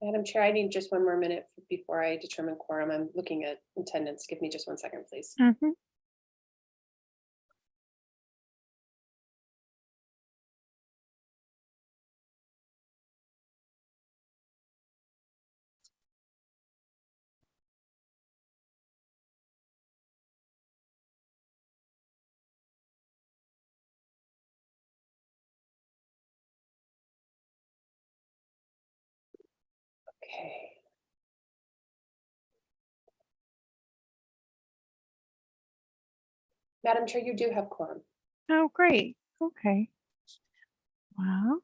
Madam Chair, I need just one more minute before I determine quorum. I'm looking at attendance. Give me just 1 second, please. Mhm. Okay. Madam Chair, you do have quorum. Oh, great. Okay. Well,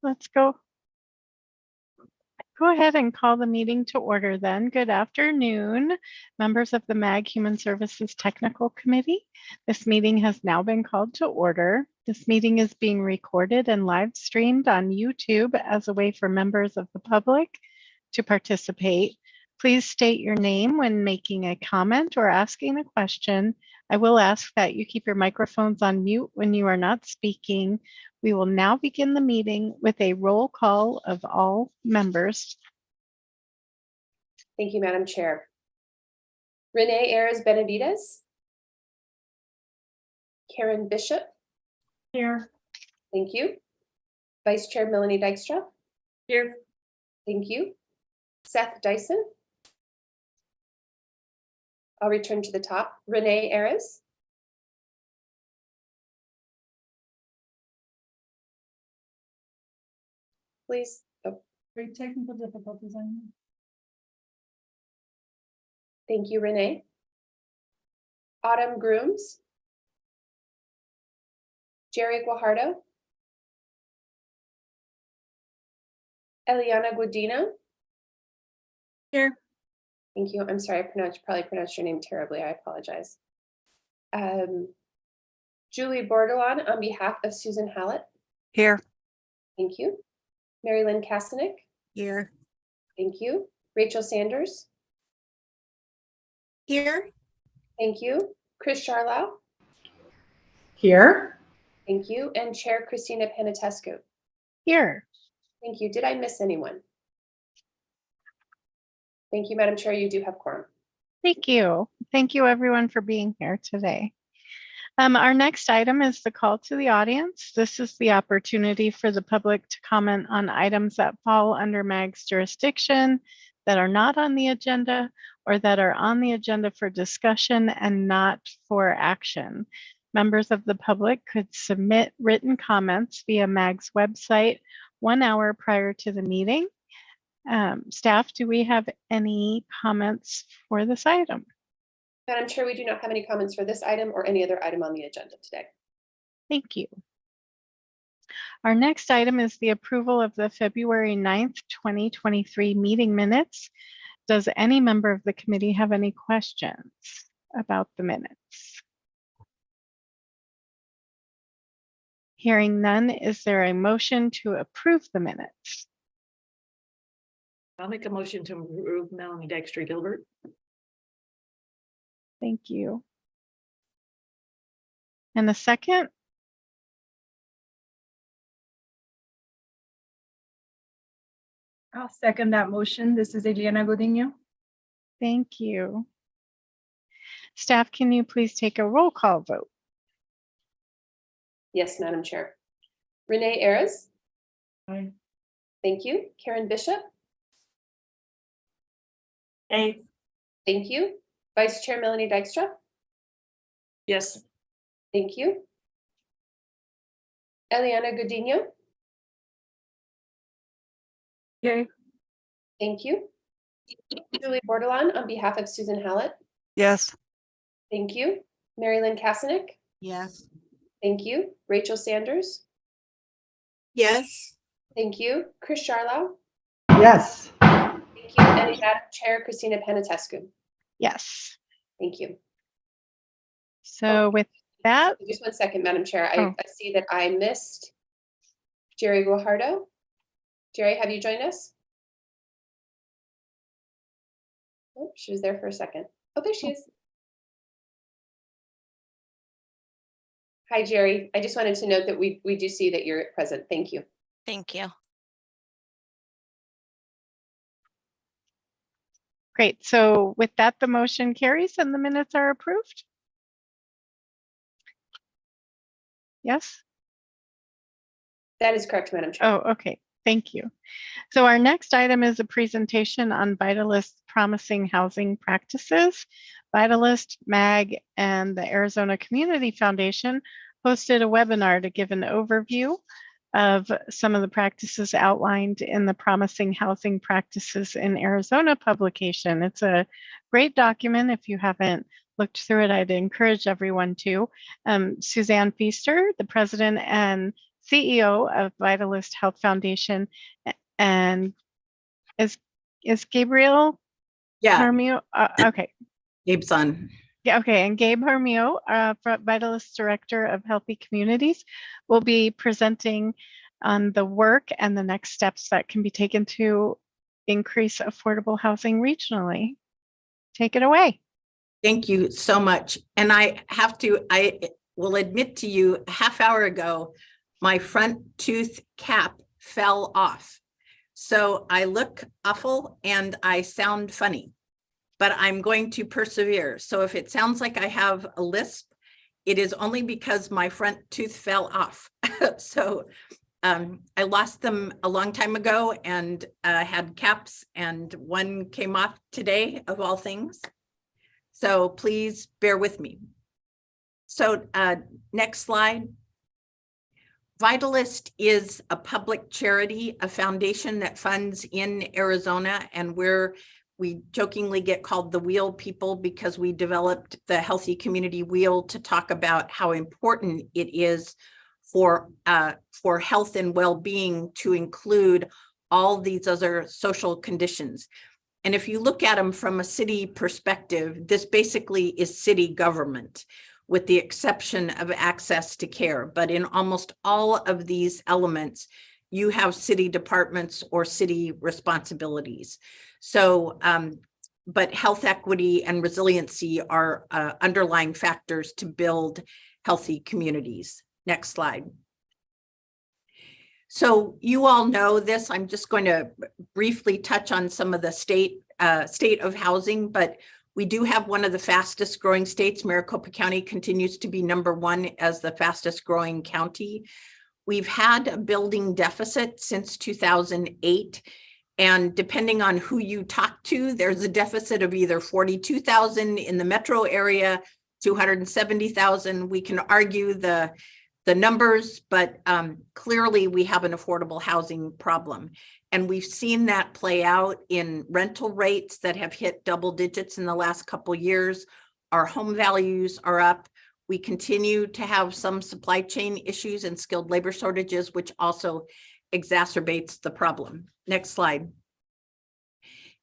let's go ahead and call the meeting to order then. Good afternoon, members of the MAG Human Services Technical Committee. This meeting has now been called to order. This meeting is being recorded and live streamed on YouTube as a way for members of the public to participate. Please state your name when making a comment or asking a question. I will ask that you keep your microphones on mute when you are not speaking. We will now begin the meeting with a roll call of all members. Thank you, Madam Chair. Renee Ayres Benavides. Karen Bishop. Here. Thank you. Vice Chair Melanie Dykstra. Here. Thank you. Seth Dyson. I'll return to the top. Renee Ayres. Please. Oh, Great technical difficulties on you. thank you, Renee. Autumn Grooms. Jerry Guajardo. Eliana Guadino. Here. Thank you. I'm sorry, I probably pronounced your name terribly. I apologize. Julie Bordelon on behalf of Susan Hallett. Here. Thank you. Mary Lynn Kastanik. Here. Thank you. Rachel Sanders. Here. Thank you. Chris Charlau. Here. Thank you. And Chair Christina Panatescu. Here. Thank you. Did I miss anyone? Thank you, Madam Chair. You do have quorum. Thank you. Thank you everyone for being here today. Our next item is the call to the audience. This is the opportunity for the public to comment on items that fall under MAG's jurisdiction, that are not on the agenda, or that are on the agenda for discussion and not for action. Members of the public could submit written comments via MAG's website 1 hour prior to the meeting. Staff, do we have any comments for this item? Madam Chair, we do not have any comments for this item or any other item on the agenda today. Thank you. Our next item is the approval of the February 9th, 2023 meeting minutes. Does any member of the committee have any questions about the minutes? Hearing none, is there a motion to approve the minutes? I'll make a motion to approve Melanie Dykstra Gilbert. Thank you. And a second? I'll second that motion. This is Eliana Godinho. Thank you. Staff, can you please take a roll call vote? Yes, Madam Chair. Renee Ayres. Aye. Thank you. Karen Bishop. Aye. Thank you. Vice Chair Melanie Dykstra. Yes. Thank you. Eliana Godinho. Yay. Thank you. Julie Bordelon on behalf of Susan Hallett. Yes. Thank you. Mary Lynn Kastanik. Yes. Thank you. Rachel Sanders. Yes. Thank you. Chris Charlau. Yes. Thank you. And Madam Chair Christina Panatescu. Yes. Thank you. So with that, Just 1 second, Madam Chair. I Oh. see that I missed Jerry Guajardo. Jerry, have you joined us? Oh, she was there for a second. Oh, there she is. Hi, Jerry. I just wanted to note that we do see that you're present. Thank you. Thank you. Great. So with that, the motion carries and the minutes are approved. Yes? That is correct, Madam Chair. Oh, okay. Thank you. So our next item is a presentation on Vitalist promising housing practices. Vitalist, MAG, and the Arizona Community Foundation hosted a webinar to give an overview of some of the practices outlined in the Promising Housing Practices in Arizona publication. It's a great document. If you haven't looked through it, I'd encourage everyone to. Suzanne Feaster, the president and CEO of Vitalist Health Foundation, and is Gabriel Yeah, Hermio? Okay. Gabe's on. Yeah, okay. And Gabe Hermio, Vitalist Director of Healthy Communities, will be presenting on the work and the next steps that can be taken to increase affordable housing regionally. Take it away. Thank you so much. And I will admit to you, a half hour ago, my front tooth cap fell off. So I look awful and I sound funny, but I'm going to persevere. So if it sounds like I have a lisp, it is only because my front tooth fell off. So I lost them a long time ago and had caps, and one came off today of all things. So please bear with me. So next slide. Vitalist is a public charity, a foundation that funds in Arizona, and we jokingly get called the Wheel people because we developed the Healthy Community Wheel to talk about how important it is for health and well-being to include all these other social conditions. And if you look at them from a city perspective, this basically is city government, with the exception of access to care. But in almost all of these elements, you have city departments or city responsibilities. So, but health equity and resiliency are underlying factors to build healthy communities. Next slide. So you all know this. I'm just going to briefly touch on some of the state of housing, but we do have one of the fastest growing states. Maricopa County continues to be #1 as the fastest growing county. We've had a building deficit since 2008. And depending on who you talk to, there's a deficit of either 42,000 in the metro area, 270,000. We can argue the numbers, but clearly we have an affordable housing problem. And we've seen that play out in rental rates that have hit double digits in the last couple of years. Our home values are up. We continue to have some supply chain issues and skilled labor shortages, which also exacerbates the problem. Next slide.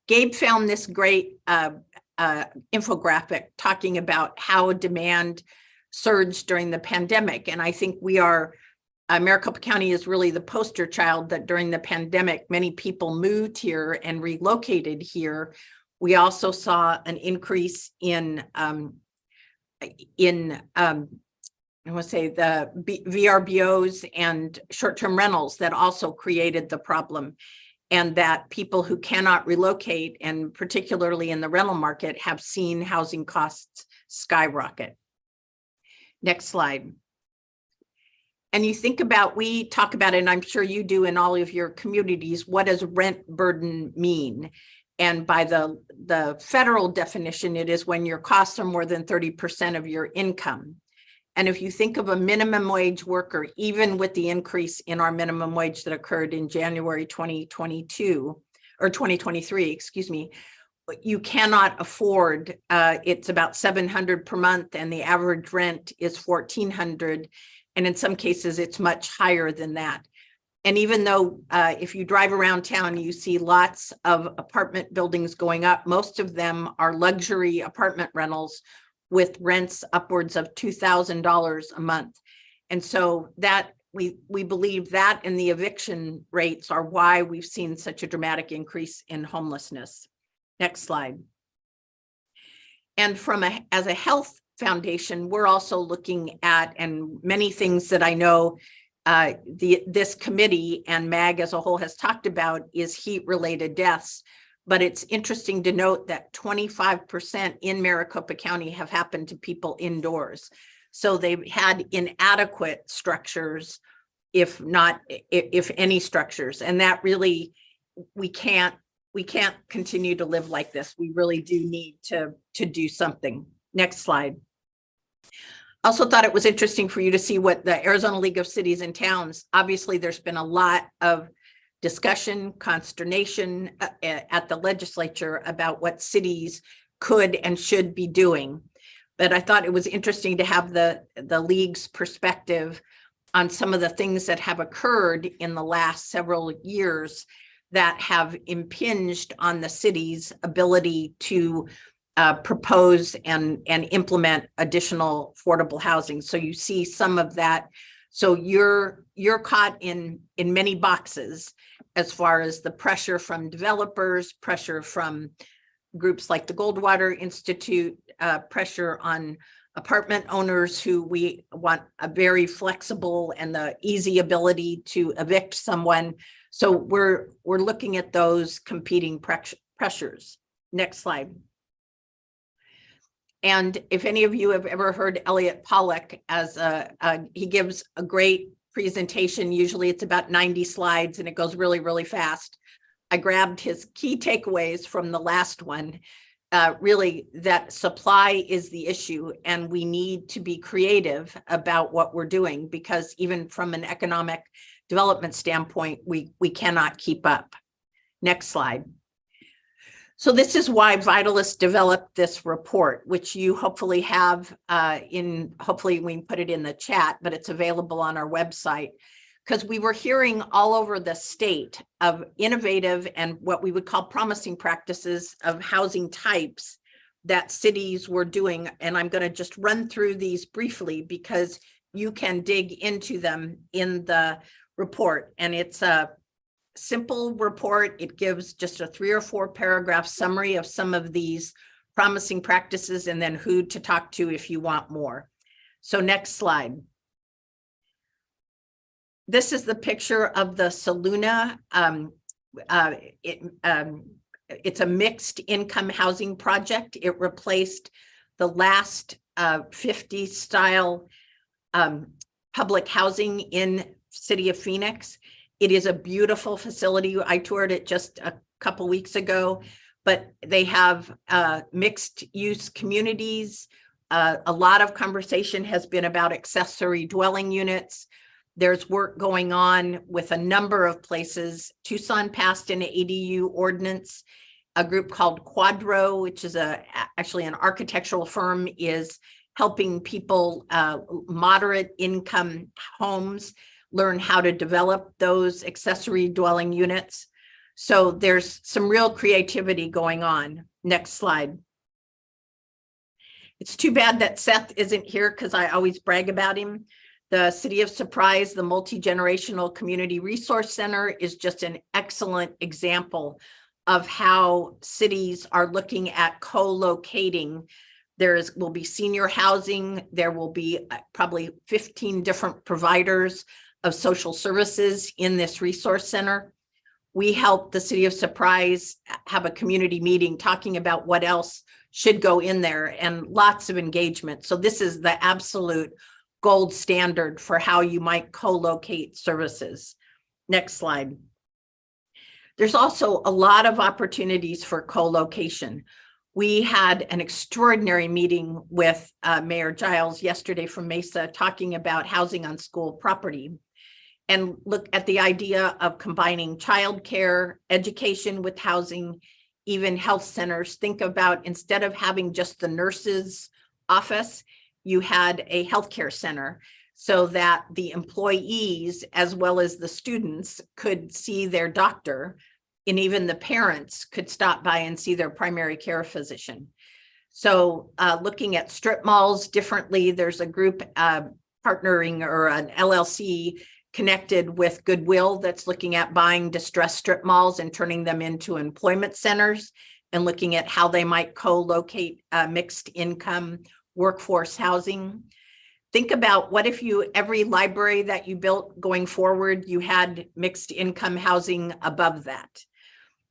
Gabe found this great infographic talking about how demand surged during the pandemic. And I think Maricopa County is really the poster child that during the pandemic, many people moved here and relocated here. We also saw an increase in I want to say the VRBOs and short-term rentals that also created the problem, and that people who cannot relocate, and particularly in the rental market, have seen housing costs skyrocket. Next slide. And you think about, we talk about it, and I'm sure you do in all of your communities, what does rent burden mean? And by the federal definition, it is when your costs are more than 30% of your income. And if you think of a minimum wage worker, even with the increase in our minimum wage that occurred in January 2022 or 2023, excuse me, you cannot afford, it's about $700 per month and the average rent is $1,400. And in some cases, it's much higher than that. And even though if you drive around town, you see lots of apartment buildings going up, most of them are luxury apartment rentals with rents upwards of $2,000 a month. And so that we believe that and the eviction rates are why we've seen such a dramatic increase in homelessness. Next slide. And as a health foundation, we're also looking at, and many things that I know this committee and MAG as a whole has talked about, is heat-related deaths. but it's interesting to note that 25% in Maricopa County have happened to people indoors. So they've had inadequate structures, if any structures. And that really, we can't continue to live like this. We really do need to do something. Next slide. Also thought it was interesting for you to see what the Arizona League of Cities and Towns, obviously there's been a lot of discussion, consternation at the legislature about what cities could and should be doing. But I thought it was interesting to have the league's perspective on some of the things that have occurred in the last several years that have impinged on the city's ability to propose and implement additional affordable housing. So you see some of that. So you're caught in many boxes as far as the pressure from developers, pressure from groups like the Goldwater Institute, pressure on apartment owners who we want a very flexible and the easy ability to evict someone. So we're looking at those competing pressures. Next slide. And if any of you have ever heard Elliot Pollack, he gives a great presentation. Usually it's about 90 slides and it goes really, really fast. I grabbed his key takeaways from the last one. Really, that supply is the issue and we need to be creative about what we're doing, because even from an economic development standpoint, we cannot keep up. Next slide. So this is why Vitalis developed this report, which you hopefully have hopefully we can put it in the chat, but it's available on our website, because we were hearing all over the state of innovative and what we would call promising practices of housing types that cities were doing. And I'm going to just run through these briefly because you can dig into them in the report. And it's a simple report. It gives just a 3 or 4 paragraph summary of some of these promising practices and then who to talk to if you want more. So next slide. This is the picture of the Saluna. It's a mixed income housing project. It replaced the last 50s style public housing in city of Phoenix. It is a beautiful facility. I toured it just a couple weeks ago, but they have mixed use communities. A lot of conversation has been about accessory dwelling units. There's work going on with a number of places. Tucson passed an ADU ordinance. A group called Quadro, which is actually an architectural firm, is helping people, moderate income homes, learn how to develop those accessory dwelling units. So there's some real creativity going on. Next slide. It's too bad that Seth isn't here because I always brag about him. The City of Surprise, the Multi-Generational Community Resource Center, is just an excellent example of how cities are looking at co-locating. Will be senior housing. There will be probably 15 different providers of social services in this resource center. We helped the City of Surprise have a community meeting talking about what else should go in there and lots of engagement. So this is the absolute gold standard for how you might co-locate services. Next slide. There's also a lot of opportunities for co-location. We had an extraordinary meeting with Mayor Giles yesterday from Mesa talking about housing on school property, and look at the idea of combining childcare, education with housing, even health centers. Think about, instead of having just the nurse's office, you had a healthcare center so that the employees as well as the students could see their doctor, and even the parents could stop by and see their primary care physician. So looking at strip malls differently, there's a group partnering, or an LLC connected with Goodwill that's looking at buying distressed strip malls and turning them into employment centers and looking at how they might co-locate mixed income workforce housing. Think about, what if every library that you built going forward, you had mixed income housing above that?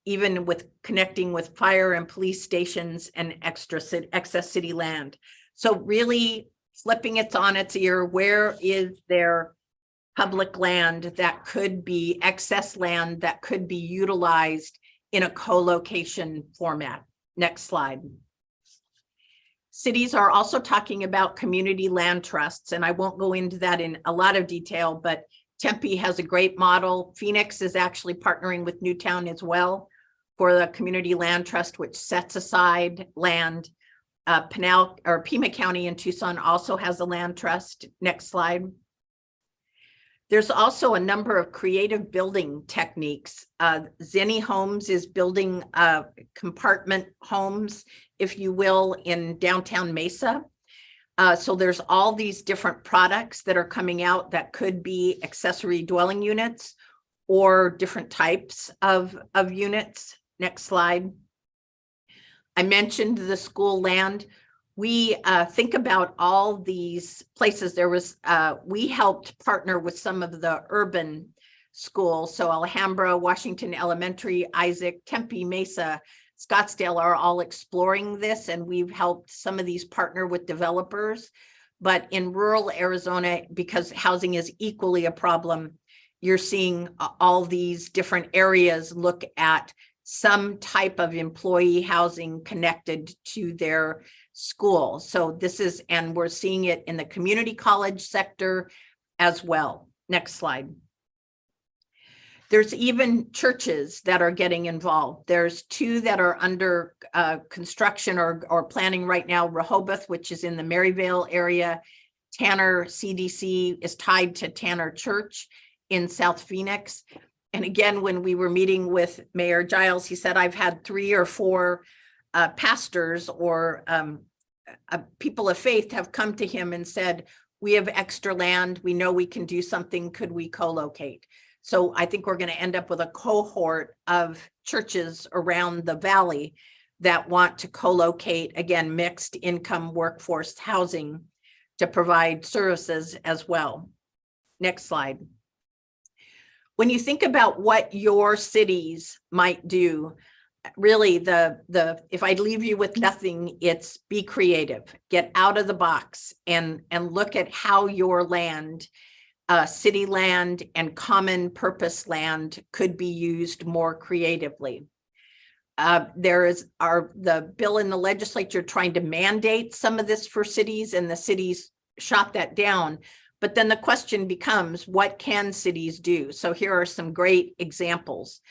even with connecting with fire and police stations and excess city land. So really flipping it on its ear, where is there public land that could be excess land that could be utilized in a co-location format? Next slide. Cities are also talking about community land trusts, and I won't go into that in a lot of detail, but Tempe has a great model. Phoenix is actually partnering with Newtown as well for the community land trust, which sets aside land. Pima County in Tucson also has a land trust. Next slide. There's also a number of creative building techniques. Zenny Homes is building compartment homes, if you will, in downtown Mesa. So there's all these different products that are coming out that could be accessory dwelling units or different types of units. Next slide. I mentioned the school land. We think about all these places. There was, we helped partner with some of the urban schools. So Alhambra, Washington Elementary, Isaac, Tempe, Mesa, Scottsdale are all exploring this, and we've helped some of these partner with developers. But in rural Arizona, because housing is equally a problem, you're seeing all these different areas look at some type of employee housing connected to their school. So this is, and we're seeing it in the community college sector as well. Next slide. There's even churches that are getting involved. There's two that are under construction or planning right now. Rehoboth, which is in the Maryvale area. Tanner CDC is tied to Tanner Church in South Phoenix. And again, when we were meeting with Mayor Giles, he said, I've had 3 or 4 pastors or people of faith have come to him and said, we have extra land. We know we can do something. Could we co-locate? So I think we're going to end up with a cohort of churches around the valley that want to co-locate, again, mixed income workforce housing to provide services as well. Next slide. When you think about what your cities might do, really if I leave you with nothing, it's be creative, get out of the box and look at how your land, city land and common purpose land could be used more creatively. There is the bill in the legislature trying to mandate some of this for cities, and the cities shot that down. But then the question becomes, what can cities do? So here are some great examples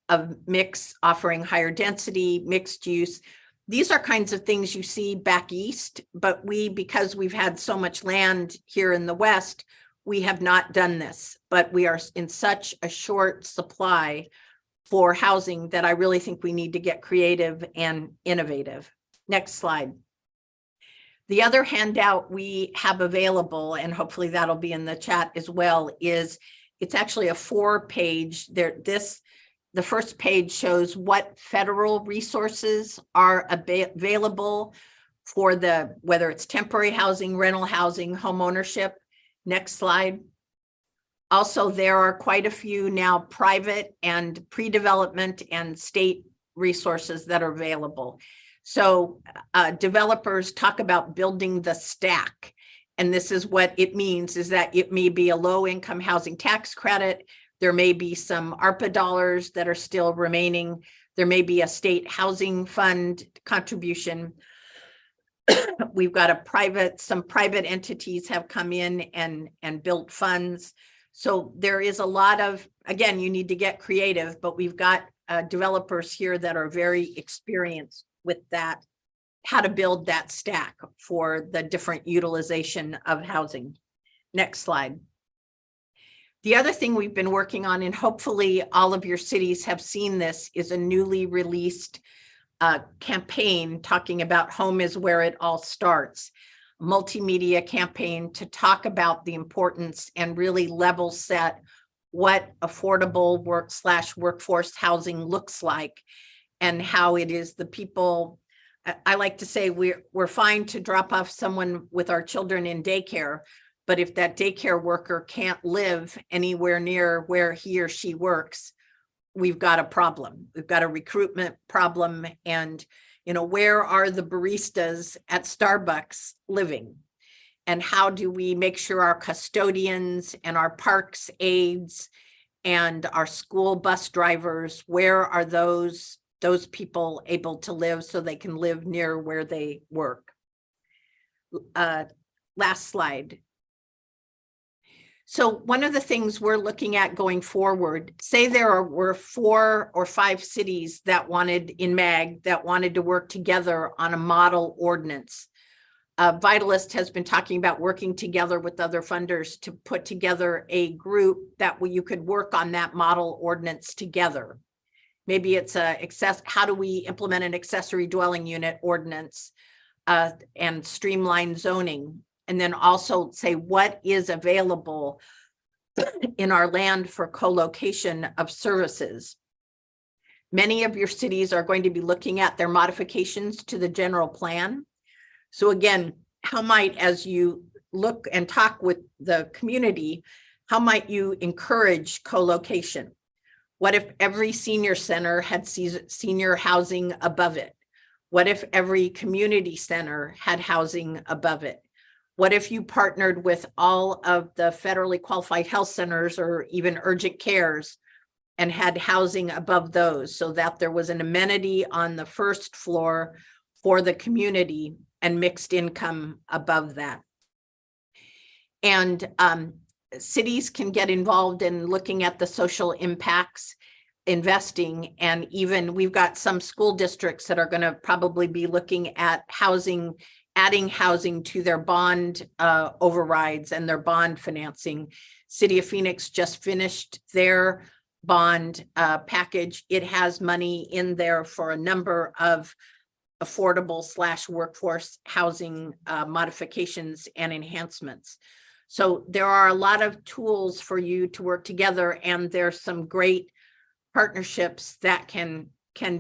of mix offering higher density, mixed use. These are kinds of things you see back east, but because we've had so much land here in the West, we have not done this, but we are in such a short supply for housing that I really think we need to get creative and innovative. Next slide. The other handout we have available, and hopefully that'll be in the chat as well, is it's actually a 4-page. The first page shows what federal resources are available for whether it's temporary housing, rental housing, home ownership. Next slide. Also, there are quite a few now private and pre-development and state resources that are available. So developers talk about building the stack. And this is what it means, is that it may be a low income housing tax credit. There may be some ARPA dollars that are still remaining. There may be a state housing fund contribution. We've got some private entities have come in and built funds. So there is a lot of, again, you need to get creative, but we've got developers here that are very experienced with that, how to build that stack for the different utilization of housing. Next slide. The other thing we've been working on, and hopefully all of your cities have seen this, is a newly released campaign talking about home is where it all starts. A multimedia campaign to talk about the importance and really level set what affordable workforce housing looks like, and how it is the people. I like to say we're fine to drop off someone with our children in daycare, but if that daycare worker can't live anywhere near where he or she works, we've got a problem. We've got a recruitment problem. And, where are the baristas at Starbucks living? And how do we make sure our custodians and our parks aides and our school bus drivers, where are those people able to live so they can live near where they work? Last slide. So one of the things we're looking at going forward, say there were 4 or 5 cities that wanted in MAG that wanted to work together on a model ordinance. Vitalist has been talking about working together with other funders to put together a group that you could work on that model ordinance together. Maybe it's how do we implement an accessory dwelling unit ordinance and streamline zoning? And then also say what is available in our land for co-location of services. Many of your cities are going to be looking at their modifications to the general plan. So again, how might, as you look and talk with the community, how might you encourage co-location? What if every senior center had senior housing above it? What if every community center had housing above it? What if you partnered with all of the federally qualified health centers or even urgent cares and had housing above those so that there was an amenity on the first floor for the community and mixed income above that? And cities can get involved in looking at the social impacts, investing, and even we've got some school districts that are going to probably be looking at housing, adding housing to their bond overrides and their bond financing. City of Phoenix just finished their bond package. It has money in there for a number of affordable / workforce housing modifications and enhancements. So there are a lot of tools for you to work together, and there's some great partnerships that can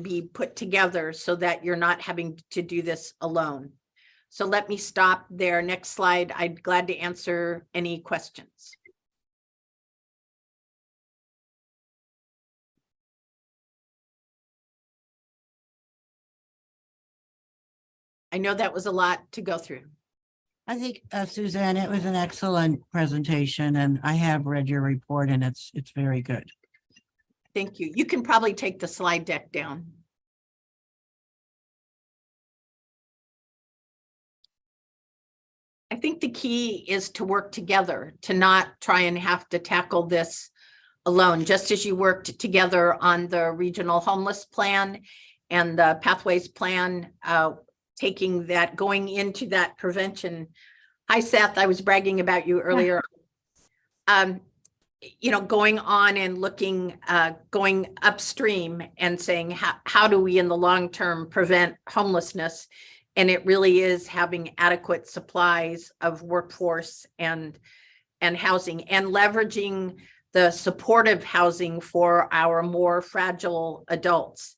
be put together so that you're not having to do this alone. So let me stop there. Next slide. I'd glad to answer any questions. I know that was a lot to go through. I think, Suzanne, it was an excellent presentation, and I have read your report, and it's very good. Thank you. You can probably take the slide deck down. I think the key is to work together, to not try and have to tackle this alone, just as you worked together on the regional homeless plan and the pathways plan, going into that prevention. Hi, Seth, I was bragging about you earlier. Going on and looking, going upstream and saying, how do we in the long term prevent homelessness? And it really is having adequate supplies of workforce and housing, and leveraging the supportive housing for our more fragile adults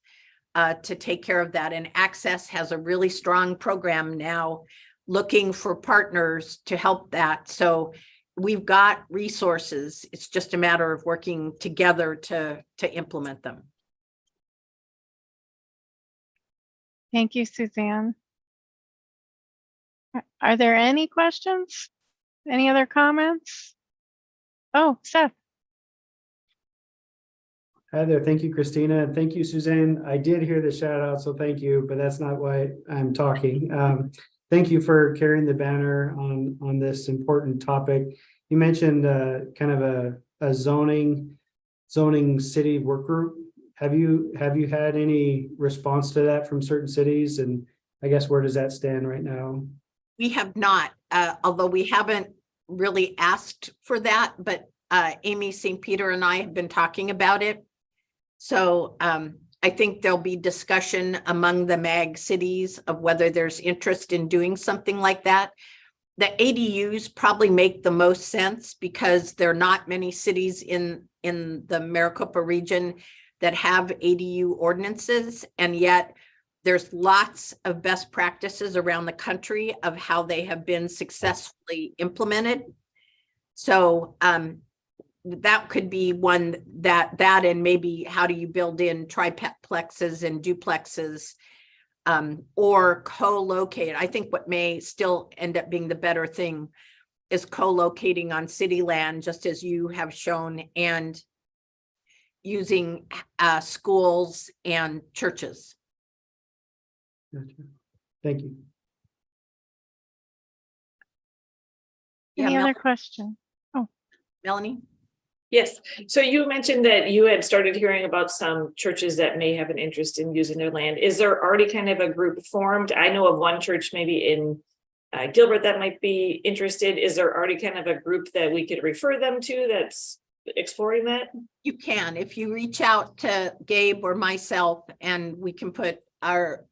to take care of that. And Access has a really strong program now looking for partners to help that. So we've got resources. It's just a matter of working together to implement them. Thank you, Suzanne. Are there any questions? Any other comments? Oh, Seth. Hi there. Thank you, Christina. And thank you, Suzanne. I did hear the shout out, so thank you, but that's not why I'm talking. Thank you for carrying the banner on this important topic. You mentioned kind of a zoning city work group. Have you had any response to that from certain cities? And I guess where does that stand right now? We have not, although we haven't really asked for that, but Amy St. Peter and I have been talking about it. So I think there'll be discussion among the MAG cities of whether there's interest in doing something like that. The ADUs probably make the most sense because there are not many cities in the Maricopa region that have ADU ordinances, and yet there's lots of best practices around the country of how they have been successfully implemented. So that could be one that and maybe how do you build in triplexes and duplexes, or co-locate. I think what may still end up being the better thing is co-locating on city land, just as you have shown, and using schools and churches. Gotcha. Thank you. Yeah, Any other question? Melanie? Yes, so you mentioned that you had started hearing about some churches that may have an interest in using their land. Is there already kind of a group formed? I know of one church maybe in Gilbert that might be interested. Is there already kind of a group that we could refer them to that's exploring that? You can, if you reach out to Gabe or myself, and we can put our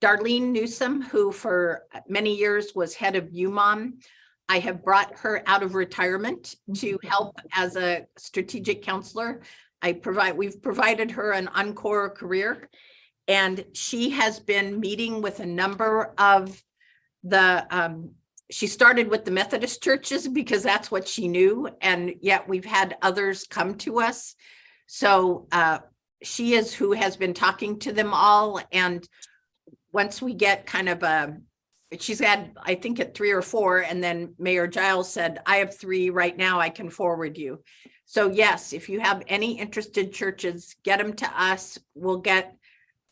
Darlene Newsom, who for many years was head of UMOM. I have brought her out of retirement to help as a strategic counselor. We've provided her an encore career, and she has been meeting with a number of she started with the Methodist churches because that's what she knew. And yet we've had others come to us. So she is who has been talking to them all. And once we get kind of she's had, I think, at 3 or 4, and then Mayor Giles said, I have 3 right now, I can forward you. So yes, if you have any interested churches, get them to us. We'll get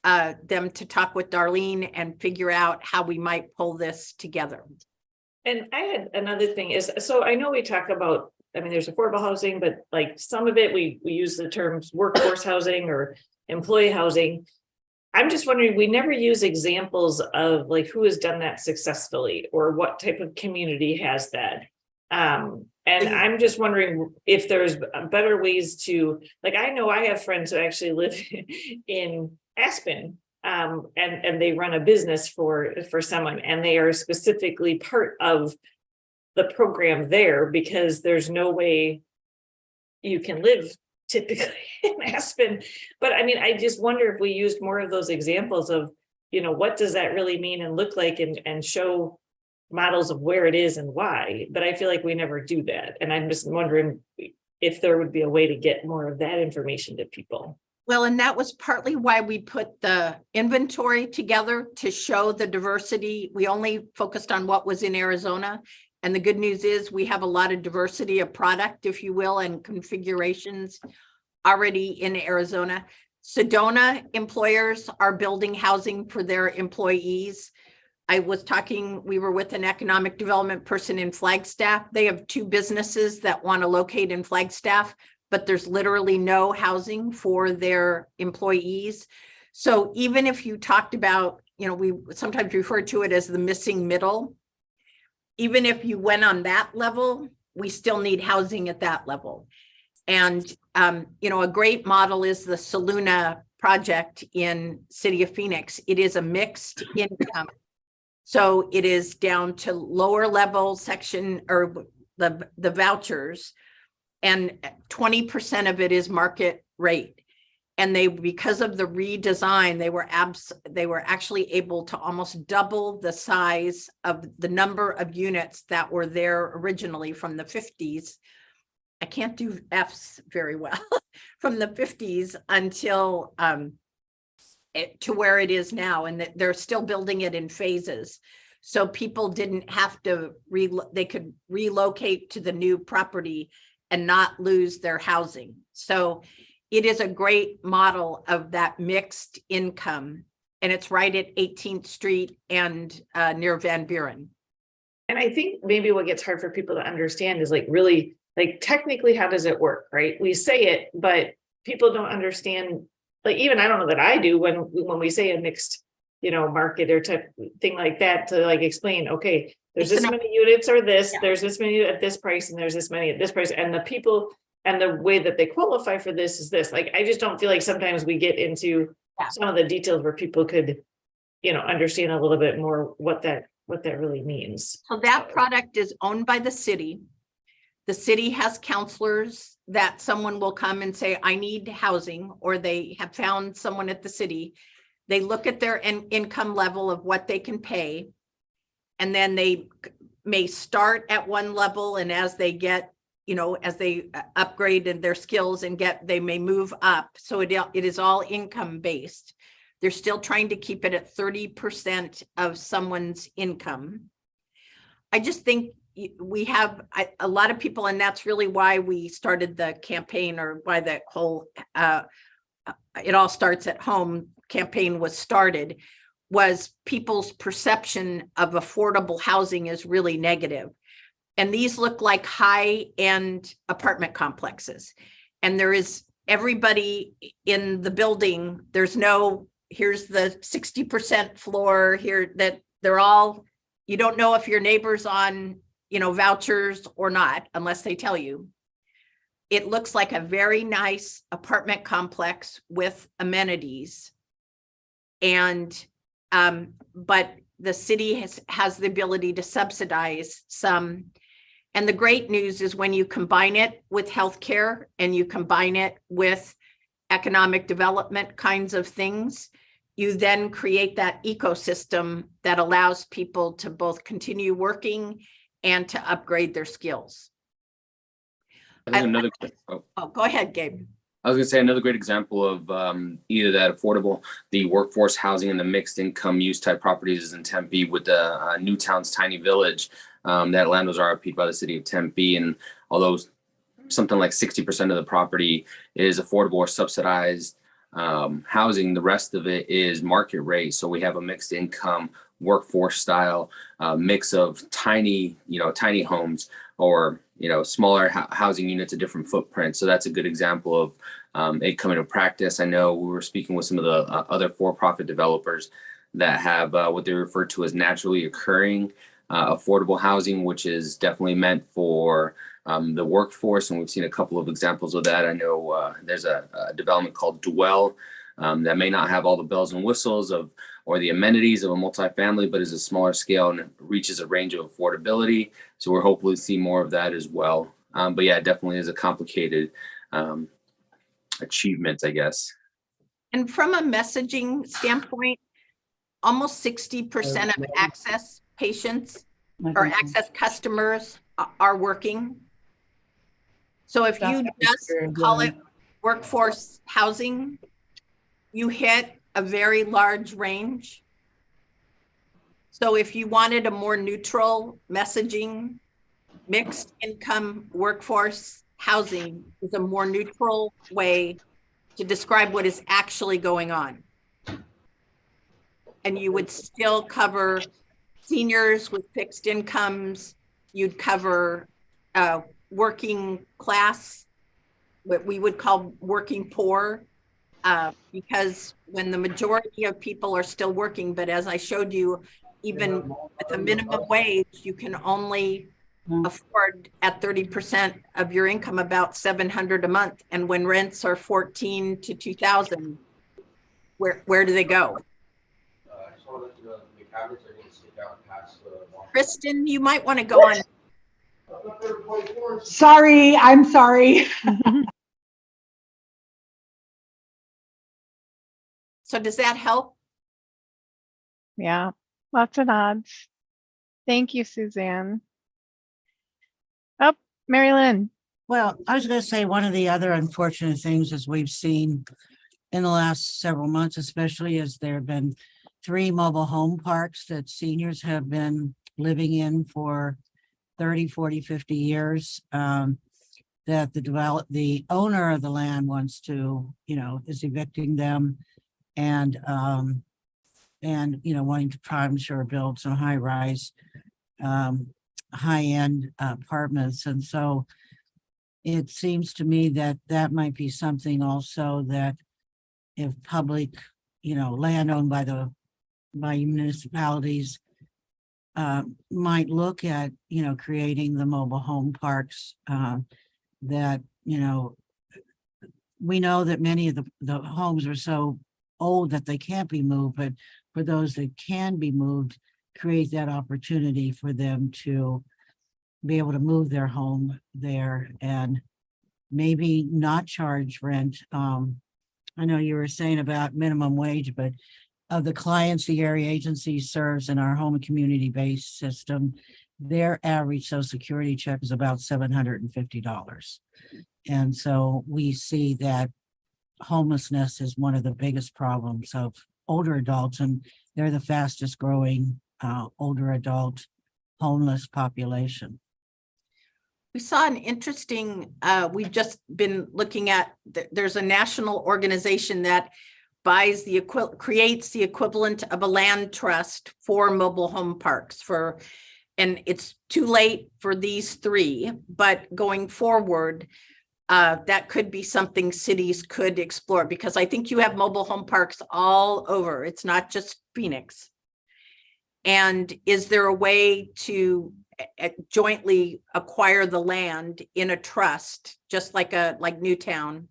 them to talk with Darlene and figure out how we might pull this together. And I had another thing is, so I know we talk about, I mean, there's affordable housing, but like some of it, we use the terms workforce housing or employee housing. I'm just wondering, we never use examples of like who has done that successfully or what type of community has that. And I'm just wondering if there's better ways to, like, I know I have friends who actually live in Aspen, and they run a business for someone, and they are specifically part of the program there because there's no way you can live typically in Aspen. But I mean, I just wonder if we used more of those examples of, you know, what does that really mean and look like, and show models of where it is and why. But I feel like we never do that. And I'm just wondering if there would be a way to get more of that information to people. Well, and that was partly why we put the inventory together to show the diversity. We only focused on what was in Arizona. And the good news is we have a lot of diversity of product, if you will, and configurations already in Arizona. Sedona employers are building housing for their employees. I was talking, we were with an economic development person in Flagstaff. They have 2 businesses that want to locate in Flagstaff, but there's literally no housing for their employees. So even if you talked about, you know, we sometimes refer to it as the missing middle. Even if you went on that level, we still need housing at that level. And, you know, a great model is the Saluna project in City of Phoenix. It is a mixed income. So it is down to lower level section or the vouchers, and 20% of it is market rate. And they, because of the redesign, they were actually able to almost double the size of the number of units that were there originally from the 50s. I can't do Fs very well from the 50s until to where it is now, and they're still building it in phases. So people didn't have to they could relocate to the new property and not lose their housing. So it is a great model of that mixed income, and it's right at 18th Street and near Van Buren. And I think maybe what gets hard for people to understand is like really, like technically, how does it work, right? We say it, but people don't understand. Like even I don't know that I do when we say a mixed, you know, market or type thing like that, to like explain, okay, there's this many units or this, there's this many at this price, and there's this many at this price, and the people and the way that they qualify for this is this. Like I just don't feel like sometimes we get into some of the details where people could, you know, understand a little bit more what that really means. So that product is owned by the city. The city has counselors that someone will come and say, I need housing, or they have found someone at the city. They look at their income level of what they can pay, and then they may start at one level, and as they get as they upgrade in their skills and they may move up. So it is all income based. They're still trying to keep it at 30% of someone's income. I just think we have a lot of people, and that's really why we started the campaign, or why the whole It All Starts at Home campaign was started, was people's perception of affordable housing is really negative. And these look like high-end apartment complexes. And there is everybody in the building, here's the 60% floor here, that they're all, you don't know if your neighbor's on, vouchers or not, unless they tell you. It looks like a very nice apartment complex with amenities. And, but the city has the ability to subsidize some. And the great news is when you combine it with healthcare and you combine it with economic development kinds of things, you then create that ecosystem that allows people to both continue working and to upgrade their skills. I think Go ahead, Gabe. I was going to say another great example of either that affordable, the workforce housing and the mixed income use type properties is in Tempe with the Newtown's Tiny Village. That land was RFP'd by the city of Tempe, and although something like 60% of the property is affordable or subsidized housing, the rest of it is market rate. So we have a mixed income workforce style mix of tiny homes, or smaller housing units, a different footprint. So that's a good example of it coming to practice. I know we were speaking with some of the other for-profit developers that have what they refer to as naturally occurring affordable housing, which is definitely meant for the workforce. And we've seen a couple of examples of that. I know there's a development called Dwell that may not have all the bells and whistles or the amenities of a multifamily, but is a smaller scale and reaches a range of affordability. So we're hopefully see more of that as well. But yeah, it definitely is a complicated achievement, I guess. And from a messaging standpoint, almost 60% of access patients or access customers are working. So if you just call it workforce housing, you hit a very large range. So if you wanted a more neutral messaging, mixed income workforce housing is a more neutral way to describe what is actually going on. And you would still cover seniors with fixed incomes. You'd cover working class, what we would call working poor, because when the majority of people are still working, but as I showed you, even at the minimum wage, you can only afford at 30% of your income about $700 a month. And when rents are $14,000 to $2,000, where do they go? Kristen, you might want to go on. Sorry, I'm sorry. So does that help? Yeah, lots of nods. Thank you, Suzanne. Oh, Mary Lynn. Well, I was going to say one of the other unfortunate things as we've seen in the last several months, especially as there have been 3 mobile home parks that seniors have been living in for 30, 40, 50 years, that the owner of the land wants to, is evicting them and wanting to try, I'm sure, build some high-rise, high-end apartments. And so it seems to me that that might be something also that if public, land owned by municipalities might look at, creating the mobile home parks that, we know that many of the homes are so old that they can't be moved, but for those that can be moved, create that opportunity for them to be able to move their home there and maybe not charge rent. I know you were saying about minimum wage, but of the clients the area agency serves in our home and community-based system, their average social security check is about $750. And so we see that homelessness is one of the biggest problems of older adults, and they're the fastest growing older adult homeless population. We saw an interesting, we've just been looking at, there's a national organization that buys the creates the equivalent of a land trust for mobile home parks and it's too late for these three, but going forward, that could be something cities could explore, because I think you have mobile home parks all over. It's not just Phoenix. And is there a way to jointly acquire the land in a trust, just like Newtown,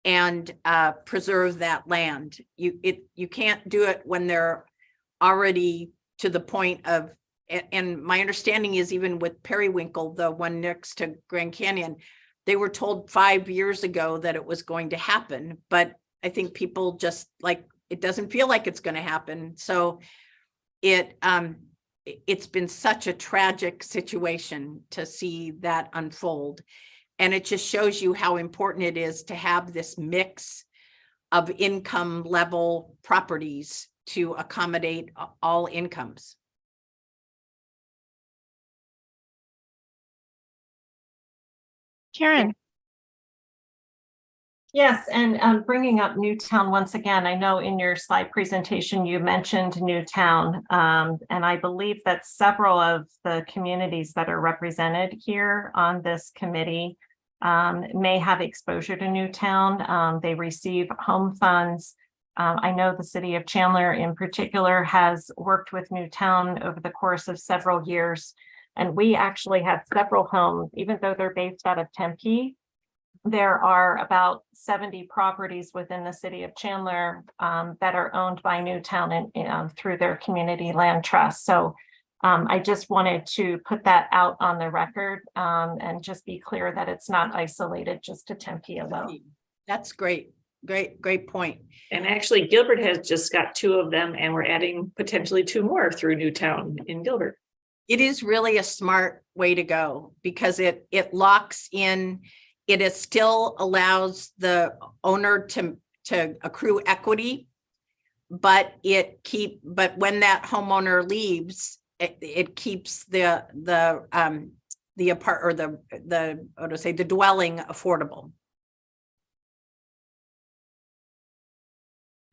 and preserve that land? You can't do it when they're already to the point of, and my understanding is even with Periwinkle, the one next to Grand Canyon, they were told 5 years ago that it was going to happen, but I think people just it doesn't feel like it's going to happen. So it's been such a tragic situation to see that unfold. And it just shows you how important it is to have this mix of income level properties to accommodate all incomes. Karen. Yes, and bringing up Newtown once again, I know in your slide presentation, you mentioned Newtown, and I believe that several of the communities that are represented here on this committee may have exposure to Newtown. They receive home funds. I know the city of Chandler in particular has worked with Newtown over the course of several years. And we actually have several homes, even though they're based out of Tempe. There are about 70 properties within the city of Chandler that are owned by Newtown and through their community land trust. So I just wanted to put that out on the record and just be clear that it's not isolated just to Tempe alone. That's great. Great point. And actually Gilbert has just got 2 of them, and we're adding potentially 2 more through Newtown in Gilbert. It is really a smart way to go, because it locks in, still allows the owner to accrue equity, but when that homeowner leaves, it keeps the dwelling affordable.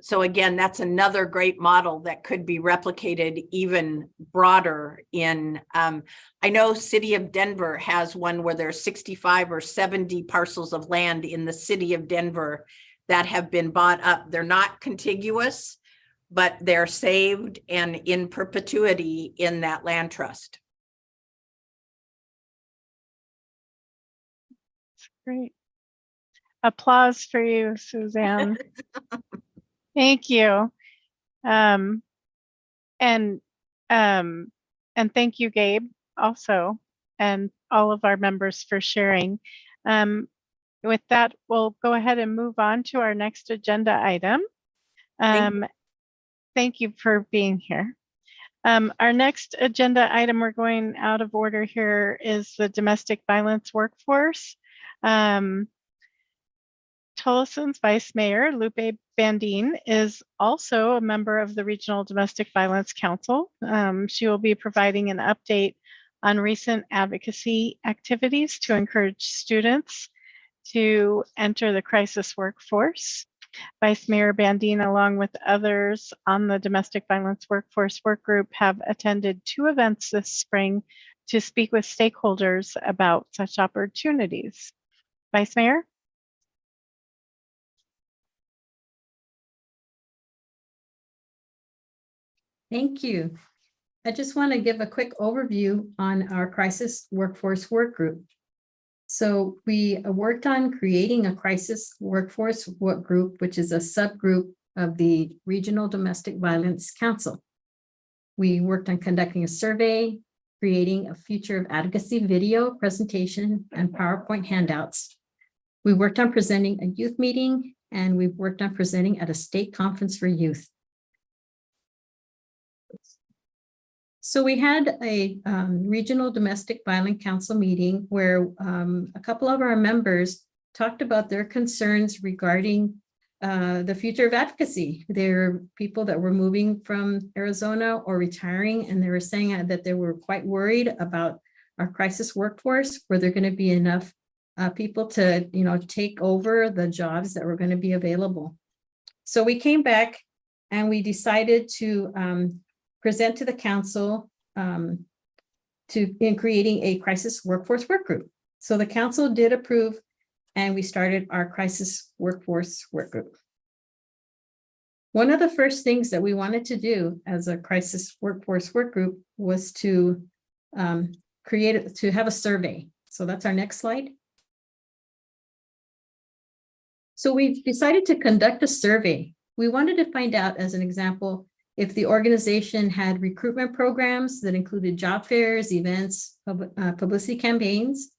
So again, that's another great model that could be replicated even broader in, I know City of Denver has one where there's 65 or 70 parcels of land in the city of Denver that have been bought up. They're not contiguous, but they're saved and in perpetuity in that land trust. Great. Applause for you, Suzanne. Thank you. And thank you, Gabe, also, and all of our members for sharing. With that, we'll go ahead and move on to our next agenda item. Thank you for being here. Our next agenda item, we're going out of order here, is the domestic violence workforce. Toloson's Vice Mayor, Lupe Bandine, is also a member of the Regional Domestic Violence Council. She will be providing an update on recent advocacy activities to encourage students to enter the crisis workforce. Vice Mayor Bandine, along with others on the Domestic Violence Workforce Work Group, have attended 2 events this spring to speak with stakeholders about such opportunities. Vice Mayor? Thank you. I just want to give a quick overview on our crisis workforce work group. So we worked on creating a crisis workforce work group, which is a subgroup of the Regional Domestic Violence Council. We worked on conducting a survey, creating a future of advocacy video presentation and PowerPoint handouts. We worked on presenting a youth meeting, and we've worked on presenting at a state conference for youth. So we had a regional domestic violence council meeting where a couple of our members talked about their concerns regarding the future of advocacy. There are people that were moving from Arizona or retiring, and they were saying that they were quite worried about our crisis workforce, where there going to be enough people to, take over the jobs that were going to be available. So we came back and we decided to present to the council in creating a crisis workforce work group. So the council did approve, and we started our crisis workforce work group. One of the first things that we wanted to do as a crisis workforce work group was to have a survey. So that's our next slide. So we decided to conduct a survey. We wanted to find out, as an example, if the organization had recruitment programs that included job fairs, events, publicity campaigns.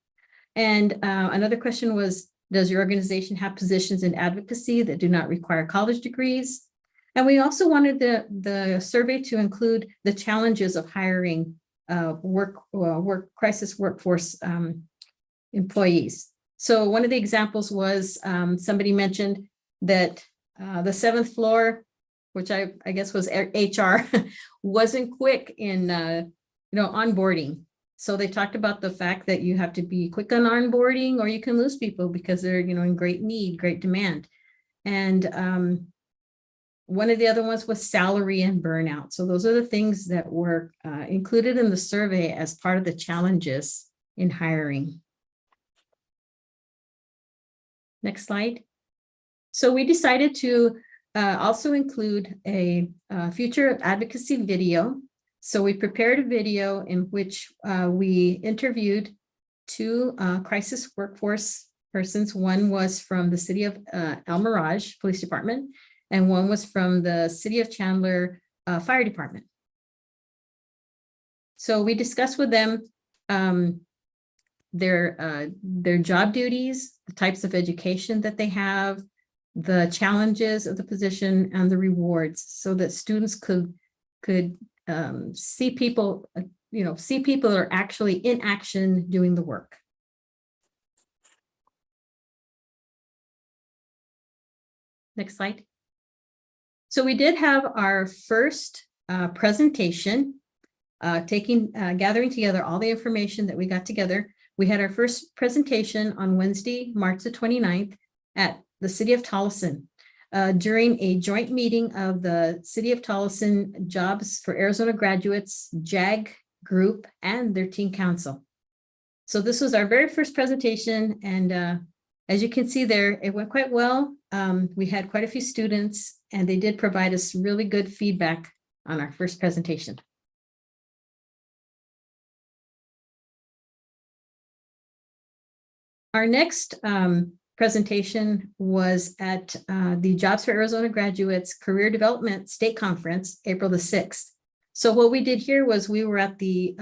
And another question was, does your organization have positions in advocacy that do not require college degrees? And we also wanted the survey to include the challenges of hiring crisis workforce employees. So one of the examples was somebody mentioned that the 7th floor, which I guess was HR, wasn't quick in onboarding. So they talked about the fact that you have to be quick on onboarding, or you can lose people because they're in great need, great demand. And one of the other ones was salary and burnout. So those are the things that were included in the survey as part of the challenges in hiring. Next slide. So we decided to also include a future advocacy video. So we prepared a video in which we interviewed 2 crisis workforce persons. One was from the city of El Mirage Police Department, and one was from the city of Chandler Fire Department. So we discussed with them their job duties, the types of education that they have, the challenges of the position, and the rewards, so that students could see people, that are actually in action doing the work. Next slide. So we did have our first presentation, gathering together all the information that we got together. We had our first presentation on Wednesday, March the 29th at the city of Tolleson during a joint meeting of the city of Tolleson Jobs for Arizona Graduates, JAG group, and their teen council. So this was our very first presentation, and as you can see there, it went quite well. We had quite a few students, and they did provide us really good feedback on our first presentation. Our next presentation was at the Jobs for Arizona Graduates Career Development State Conference, April the 6th. So what we did here was we were at the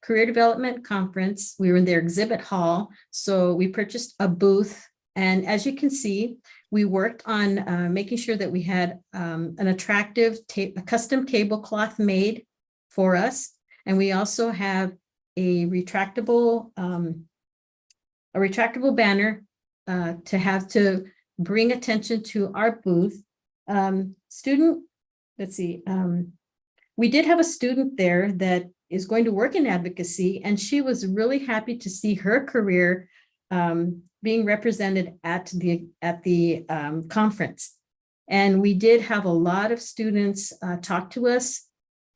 Career Development Conference. We were in their exhibit hall. So we purchased a booth. And as you can see, we worked on making sure that we had an attractive a custom tablecloth made for us. And we also have a retractable banner to bring attention to our booth. We did have a student there that is going to work in advocacy, and she was really happy to see her career being represented at the conference. And we did have a lot of students talk to us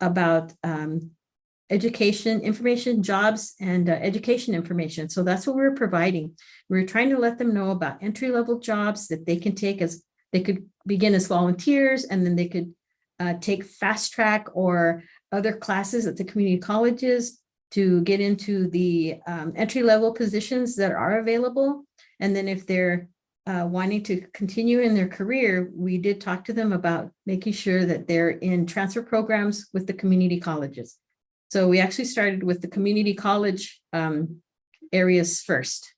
about education information, jobs, and education information. So that's what we were providing. We were trying to let them know about entry-level jobs that they can take, as they could begin as volunteers, and then they could take fast track or other classes at the community colleges to get into the entry-level positions that are available. And then if they're wanting to continue in their career, we did talk to them about making sure that they're in transfer programs with the community colleges. So we actually started with the community college areas first.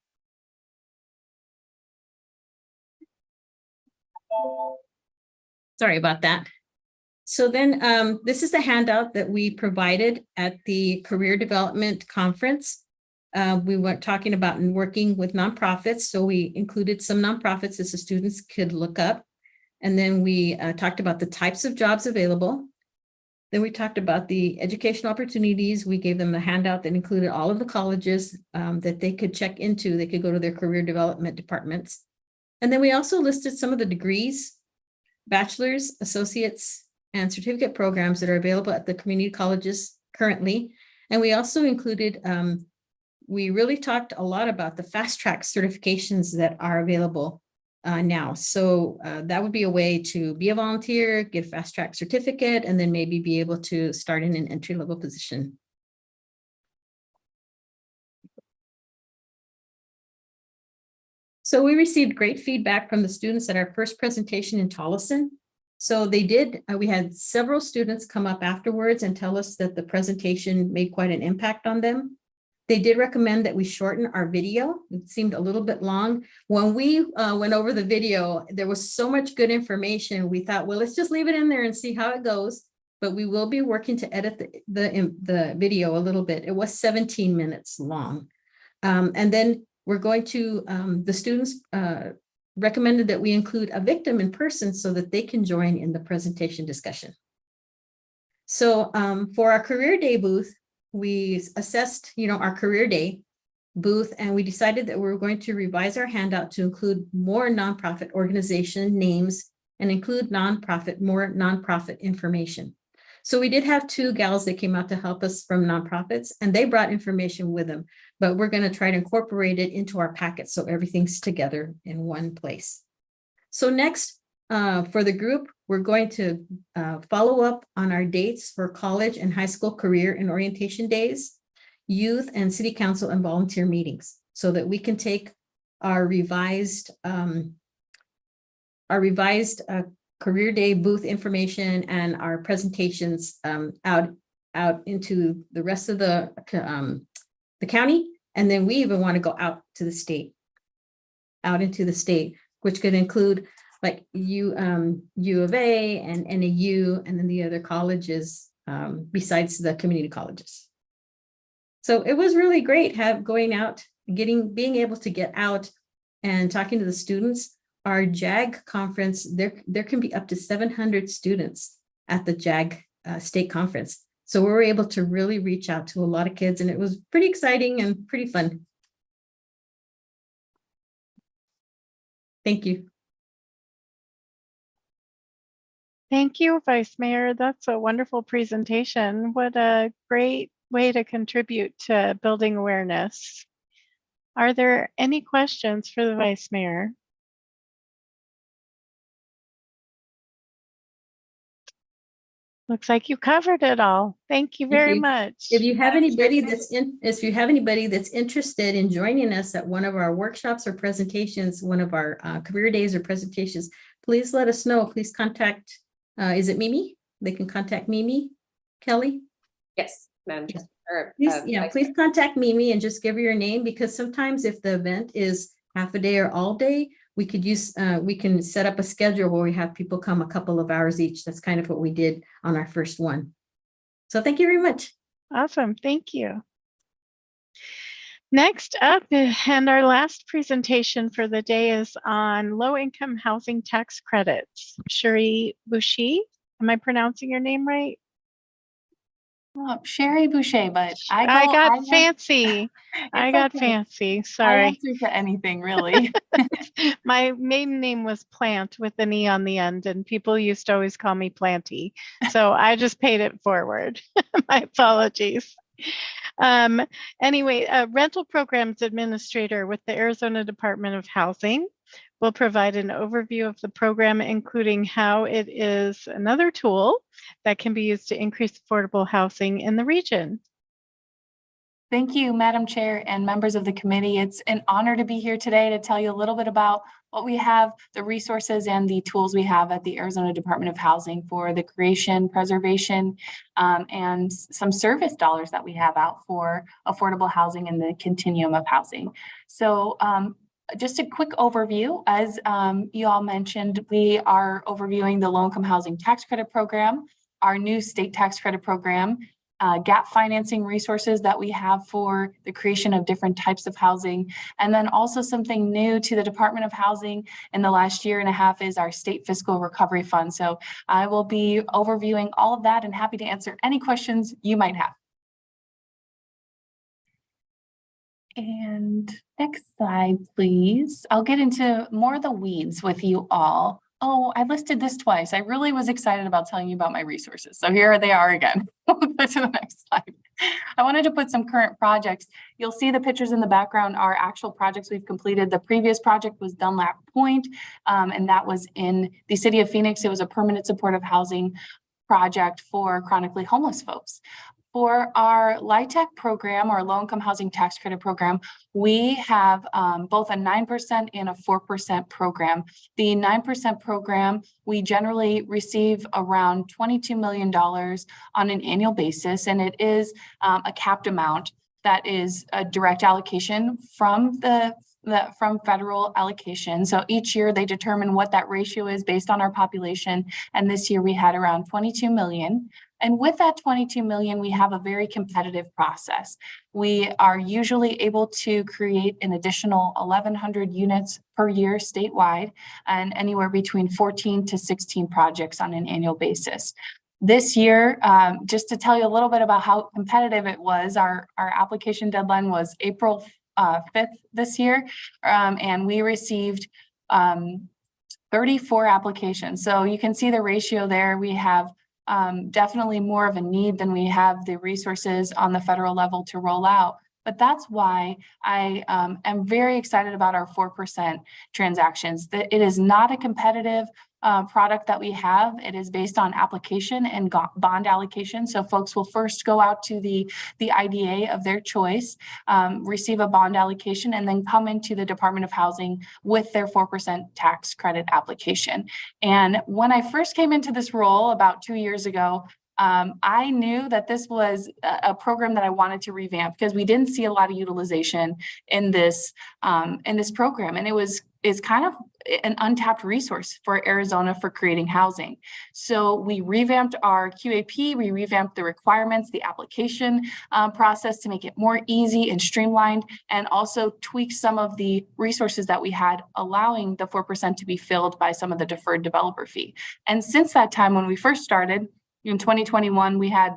Sorry about that. So then this is the handout that we provided at the Career Development Conference. We were talking about working with nonprofits. So we included some nonprofits as the students could look up. And then we talked about the types of jobs available. Then we talked about the educational opportunities. We gave them a handout that included all of the colleges that they could check into. They could go to their career development departments. And then we also listed some of the degrees, bachelor's, associates, and certificate programs that are available at the community colleges currently. And we also included, we really talked a lot about the fast track certifications that are available now. So that would be a way to be a volunteer, get a fast track certificate, and then maybe be able to start in an entry level position. So we received great feedback from the students at our first presentation in Tolleson. So they did, we had several students come up afterwards and tell us that the presentation made quite an impact on them. They did recommend that we shorten our video. It seemed a little bit long. When we went over the video, there was so much good information. We thought, well, let's just leave it in there and see how it goes. But we will be working to edit the video a little bit. It was 17 minutes long. And then we're going to, the students recommended that we include a victim in person so that they can join in the presentation discussion. So for our career day booth, we assessed, our career day booth, and we decided that we were going to revise our handout to include more nonprofit organization names and include more nonprofit information. So we did have 2 gals that came out to help us from nonprofits, and they brought information with them, but we're going to try to incorporate it into our packet so everything's together in one place. So next, for the group, we're going to follow up on our dates for college and high school career and orientation days, youth and city council and volunteer meetings, so that we can take our revised career day booth information and our presentations out into the rest of the county. And then we even want to go out into the state, which could include like U of A and NAU, and then the other colleges besides the community colleges. So it was really great going out, being able to get out and talking to the students. Our JAG conference, there can be up to 700 students at the JAG state conference. So we were able to really reach out to a lot of kids, and it was pretty exciting and pretty fun. Thank you. Thank you, Vice Mayor. That's a wonderful presentation. What a great way to contribute to building awareness. Are there any questions for the Vice Mayor? Looks like you covered it all. Thank you very much. If you have anybody that's interested in joining us at one of our workshops or presentations, one of our career days or presentations, please let us know. Please contact, is it Mimi? They can contact Mimi, Kelly? Yes, Madam Chair. Please contact Mimi and just give her your name, because sometimes if the event is half a day or all day, we can set up a schedule where we have people come a couple of hours each. That's kind of what we did on our first one. So thank you very much. Awesome, thank you. Next up, and our last presentation for the day, is on low-income housing tax credits. Cherie Boucher, am I pronouncing your name right? Oh, Sherry Boucher, but I got fancy. I got fancy. Sorry. I answer to anything, really. My maiden name was Plant with an E on the end, and people used to always call me Planty. So I just paid it forward. My apologies. Anyway, a rental programs administrator with the Arizona Department of Housing will provide an overview of the program, including how it is another tool that can be used to increase affordable housing in the region. Thank you, Madam Chair and members of the committee. It's an honor to be here today to tell you a little bit about what we have, the resources and the tools we have at the Arizona Department of Housing for the creation, preservation, and some service dollars that we have out for affordable housing in the continuum of housing. So just a quick overview. As you all mentioned, we are overviewing the low-income housing tax credit program, our new state tax credit program, gap financing resources that we have for the creation of different types of housing. And then also something new to the Department of Housing in the last year and a half is our state fiscal recovery fund. So I will be overviewing all of that and happy to answer any questions you might have. And next slide, please. I'll get into more of the weeds with you all. Oh, I listed this twice. I really was excited about telling you about my resources. So here they are again. We'll go to the next slide. I wanted to put some current projects. You'll see the pictures in the background are actual projects we've completed. The previous project was Dunlap Point, and that was in the city of Phoenix. It was a permanent supportive housing project for chronically homeless folks. For our LIHTC program, or low-income housing tax credit program, we have both a 9% and a 4% program. The 9% program, we generally receive around $22 million on an annual basis, and it is a capped amount that is a direct allocation from from federal allocation. So each year they determine what that ratio is based on our population. And this year we had around 22 million. And with that 22 million, we have a very competitive process. We are usually able to create an additional 1,100 units per year statewide, and anywhere between 14 to 16 projects on an annual basis. This year, just to tell you a little bit about how competitive it was, our application deadline was April 5th this year, and we received 34 applications. So you can see the ratio there. We have definitely more of a need than we have the resources on the federal level to roll out. But that's why I am very excited about our 4% transactions. That it is not a competitive product that we have. It is based on application and bond allocation. So folks will first go out to the IDA of their choice, receive a bond allocation, and then come into the Department of Housing with their 4% tax credit application. And when I first came into this role about 2 years ago, I knew that this was a program that I wanted to revamp because we didn't see a lot of utilization in this program, and it's kind of an untapped resource for Arizona for creating housing. So we revamped our QAP, we revamped the requirements, the application process to make it more easy and streamlined, and also tweak some of the resources that we had, allowing the 4% to be filled by some of the deferred developer fee. And since that time, when we first started in 2021, we had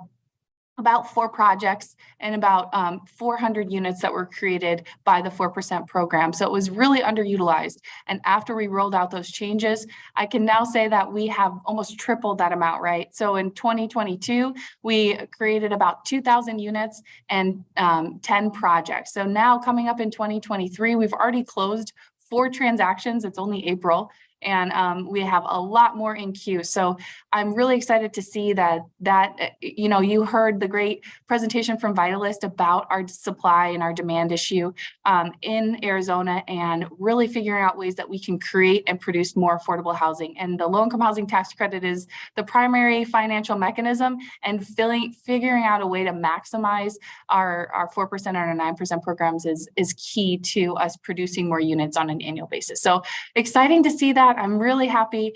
about 4 projects and about 400 units that were created by the 4% program. So it was really underutilized. And after we rolled out those changes, I can now say that we have almost tripled that amount, right? So in 2022, we created about 2,000 units and 10 projects. So now coming up in 2023, we've already closed 4 transactions. It's only April. And we have a lot more in queue. So I'm really excited to see that you heard the great presentation from Vitalist about our supply and our demand issue in Arizona, and really figuring out ways that we can create and produce more affordable housing. And the low-income housing tax credit is the primary financial mechanism, and figuring out a way to maximize our 4% and our 9% programs is key to us producing more units on an annual basis. So exciting to see that. I'm really happy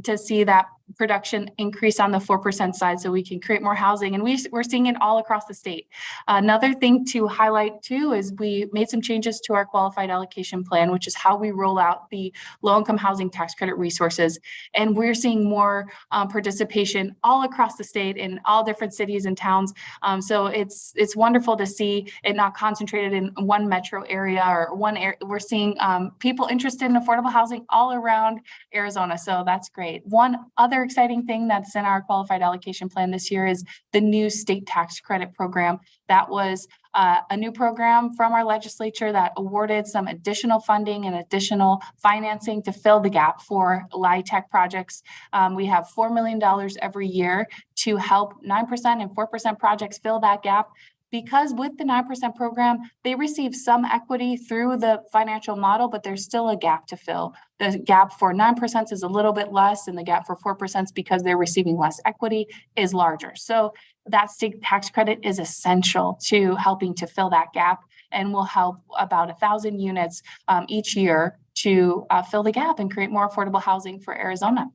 to see that production increase on the 4% side so we can create more housing, and we're seeing it all across the state. Another thing to highlight too is we made some changes to our qualified allocation plan, which is how we roll out the low-income housing tax credit resources, and we're seeing more participation all across the state in all different cities and towns. So it's wonderful to see it not concentrated in one metro area or one area. We're seeing people interested in affordable housing all around Arizona, so that's great. One other exciting thing that's in our qualified allocation plan this year is the new state tax credit program. That was a new program from our legislature that awarded some additional funding and additional financing to fill the gap for LIHTC projects. We have $4 million every year to help 9% and 4% projects fill that gap. Because with the 9% program, they receive some equity through the financial model, but there's still a gap to fill. The gap for 9% is a little bit less, and the gap for 4%, because they're receiving less equity, is larger. So that state tax credit is essential to helping to fill that gap. and will help about 1,000 units each year to fill the gap and create more affordable housing for Arizona.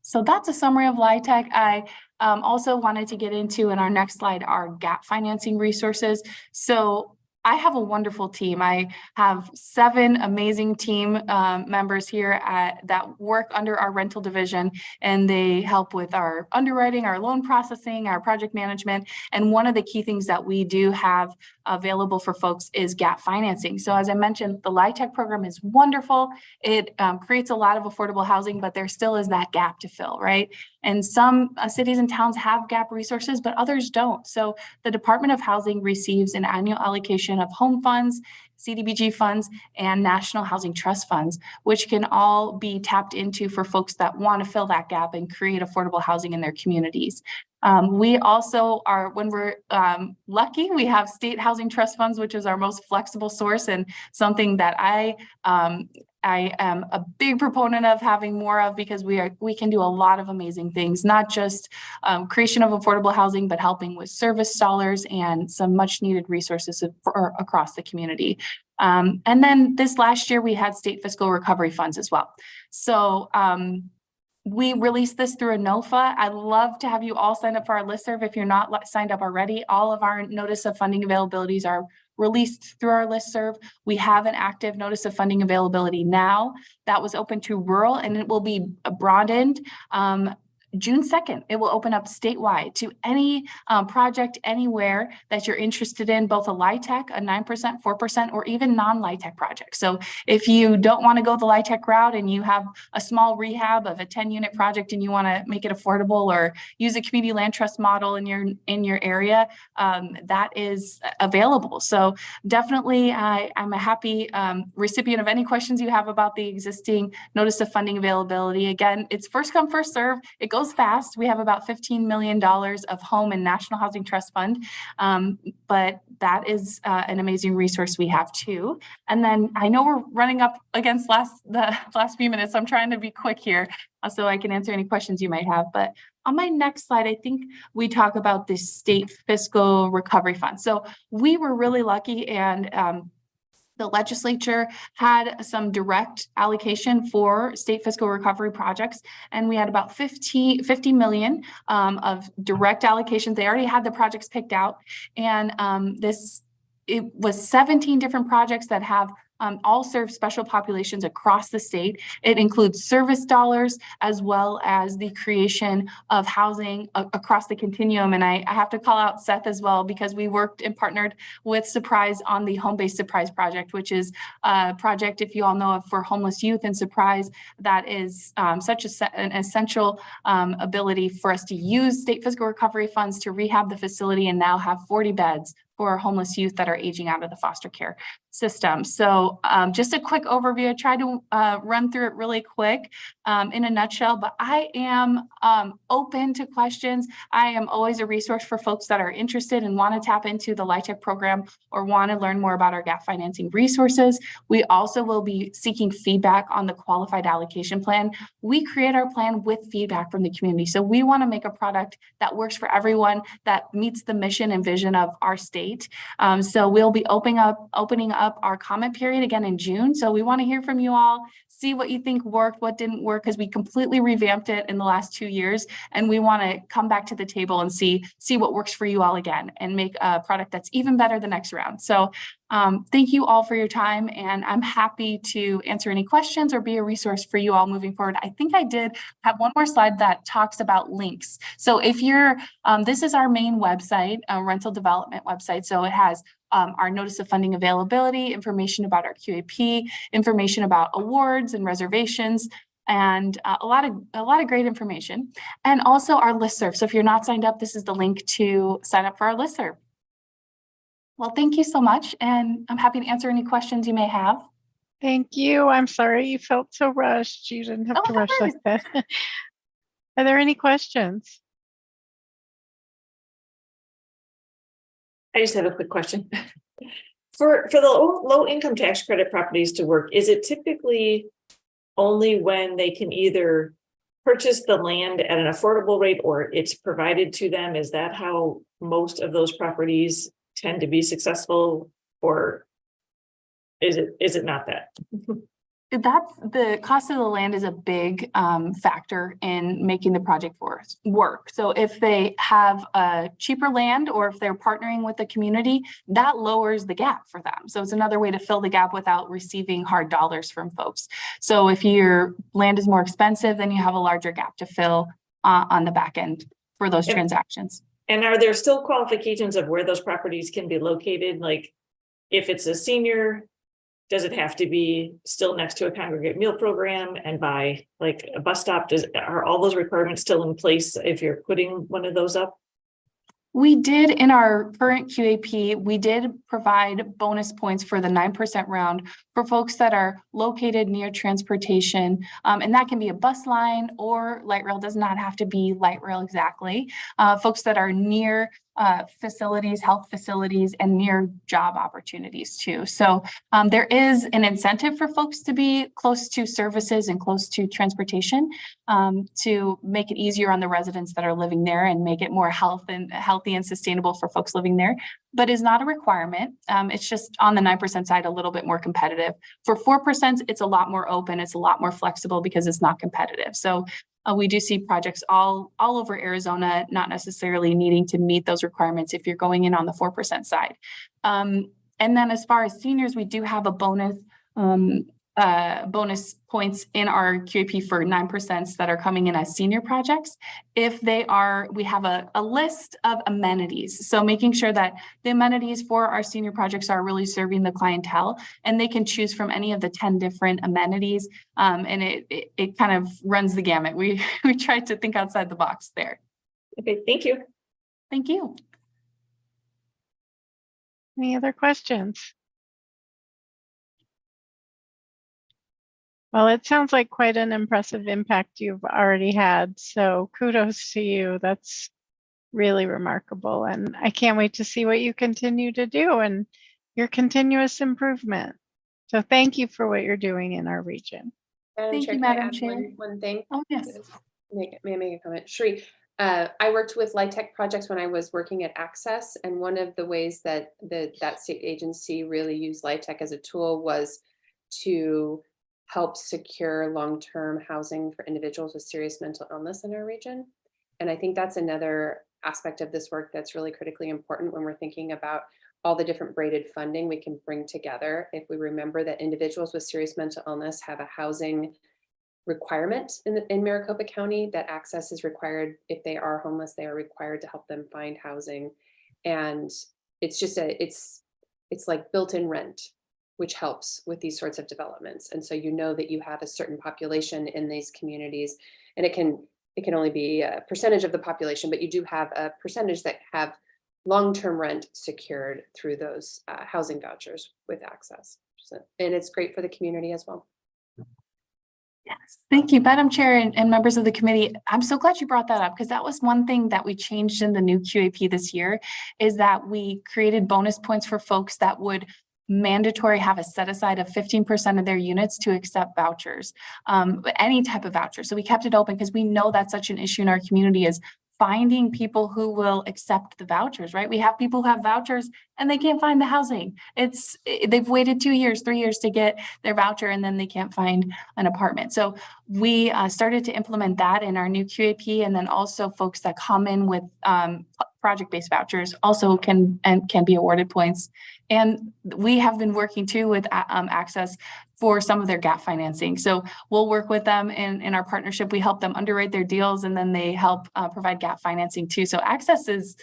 So that's a summary of LIHTC. I also wanted to get into in our next slide our gap financing resources. So I have a wonderful team. I have 7 amazing team members here that work under our rental division, and they help with our underwriting, our loan processing, our project management. And one of the key things that we do have available for folks is gap financing. So as I mentioned, the LIHTC program is wonderful. It creates a lot of affordable housing, but there still is that gap to fill, right? And some cities and towns have gap resources, but others don't. So the Department of Housing receives an annual allocation of home funds, CDBG funds, and National Housing Trust funds, which can all be tapped into for folks that want to fill that gap and create affordable housing in their communities. We also are, when we're lucky, we have state housing trust funds, which is our most flexible source and something that I am a big proponent of having more of, because we can do a lot of amazing things, not just creation of affordable housing, but helping with service dollars and some much needed resources across the community. And then this last year we had state fiscal recovery funds as well. So we released this through a NOFA. I'd love to have you all sign up for our listserv. If you're not signed up already, all of our notice of funding availabilities are released through our listserv. We have an active notice of funding availability now that was open to rural, and it will be broadened June 2nd. It will open up statewide to any project anywhere that you're interested in, both a LIHTC, a 9%, 4%, or even non-LIHTC project. So if you don't want to go the LIHTC route and you have a small rehab of a 10-unit project and you want to make it affordable or use a community land trust model in your area, that is available. So definitely I'm a happy recipient of any questions you have about the existing notice of funding availability. Again, it's first come, first serve. It goes fast. We have about $15 million of home and National Housing Trust Fund, but that is an amazing resource we have too. And then I know we're running up against the last few minutes, so I'm trying to be quick here so I can answer any questions you might have. But on my next slide, I think we talk about the state fiscal recovery fund. So we were really lucky, and the legislature had some direct allocation for state fiscal recovery projects, and we had about 50 million of direct allocations. They already had the projects picked out, and it was 17 different projects that have all serve special populations across the state. It includes service dollars as well as the creation of housing across the continuum. And I have to call out Seth as well, because we worked and partnered with Surprise on the Home-Based Surprise project, which is a project, if you all know of, for homeless youth, and Surprise that is such an essential ability for us to use state fiscal recovery funds to rehab the facility and now have 40 beds for homeless youth that are aging out of the foster care system. So just a quick overview. I tried to run through it really quick in a nutshell, but I am open to questions. I am always a resource for folks that are interested and want to tap into the LIHTC program or want to learn more about our gap financing resources. We also will be seeking feedback on the qualified allocation plan. We create our plan with feedback from the community. So we want to make a product that works for everyone, that meets the mission and vision of our state. So we'll be opening up our comment period again in June. So we want to hear from you all, see what you think worked, what didn't work, because we completely revamped it in the last 2 years. And we want to come back to the table and see what works for you all again and make a product that's even better the next round. So thank you all for your time, and I'm happy to answer any questions or be a resource for you all moving forward. I think I did have one more slide that talks about links. So if you're, this is our main website, rental development website. So it has our notice of funding availability, information about our QAP, information about awards and reservations, and a lot of great information, and also our listserv. So if you're not signed up, this is the link to sign up for our listserv. Well, thank you so much, and I'm happy to answer any questions you may have. Thank you. I'm sorry you felt so rushed. You didn't have to rush like that. Are there any questions? I just have a quick question. For the low income tax credit properties to work, is it typically only when they can either purchase the land at an affordable rate or it's provided to them? Is that how most of those properties tend to be successful, or is it not that? That's the cost of the land is a big factor in making the project work. So if they have a cheaper land, or if they're partnering with the community, that lowers the gap for them. So it's another way to fill the gap without receiving hard dollars from folks. So if your land is more expensive, then you have a larger gap to fill on the back end for those transactions. And are there still qualifications of where those properties can be located? Like, if it's a senior, does it have to be still next to a congregate meal program and by like a bus stop? Are all those requirements still in place if you're putting one of those up? We did in our current QAP, we did provide bonus points for the 9% round for folks that are located near transportation. And that can be a bus line or light rail, does not have to be light rail exactly. Folks that are near facilities, health facilities, and near job opportunities too. So there is an incentive for folks to be close to services and close to transportation to make it easier on the residents that are living there and make it more healthy and sustainable for folks living there, but is not a requirement. It's just on the 9% side, a little bit more competitive. For 4%, it's a lot more open. It's a lot more flexible because it's not competitive. So we do see projects all over Arizona, not necessarily needing to meet those requirements if you're going in on the 4% side. And then as far as seniors, we do have a bonus points in our QAP for 9% that are coming in as senior projects. If they are, we have a list of amenities. So making sure that the amenities for our senior projects are really serving the clientele, and they can choose from any of the 10 different amenities. And it kind of runs the gamut. We tried to think outside the box there. Okay, thank you. Thank you. Any other questions? Well, it sounds like quite an impressive impact you've already had. So kudos to you. That's really remarkable. And I can't wait to see what you continue to do and your continuous improvement. So thank you for what you're doing in our region. Thank you, can I Madam add Chair. One thing. Oh, yes. May I make a comment? Sheree, I worked with light tech projects when I was working at Access, and one of the ways that that state agency really used light tech as a tool was to help secure long-term housing for individuals with serious mental illness in our region. And I think that's another aspect of this work that's really critically important when we're thinking about all the different braided funding we can bring together. If we remember that individuals with serious mental illness have a housing requirement in Maricopa County, that Access is required. If they are homeless, they are required to help them find housing. And it's just it's like built-in rent, which helps with these sorts of developments. And so you know that you have a certain population in these communities, and it can only be a percentage of the population, but you do have a percentage that have long-term rent secured through those housing vouchers with Access. So, and it's great for the community as well. Yes, thank you, Madam Chair and members of the committee. I'm so glad you brought that up, because that was one thing that we changed in the new QAP this year, is that we created bonus points for folks that would mandatory have a set aside of 15% of their units to accept vouchers, any type of voucher. So we kept it open because we know that's such an issue in our community, is finding people who will accept the vouchers, right? We have people who have vouchers and they can't find the housing. They've waited 2 years, 3 years to get their voucher, and then they can't find an apartment. So we started to implement that in our new QAP, and then also folks that come in with project-based vouchers also can be awarded points. And we have been working too with Access for some of their gap financing. So we'll work with them in our partnership. We help them underwrite their deals, and then they help provide gap financing too. So Access is,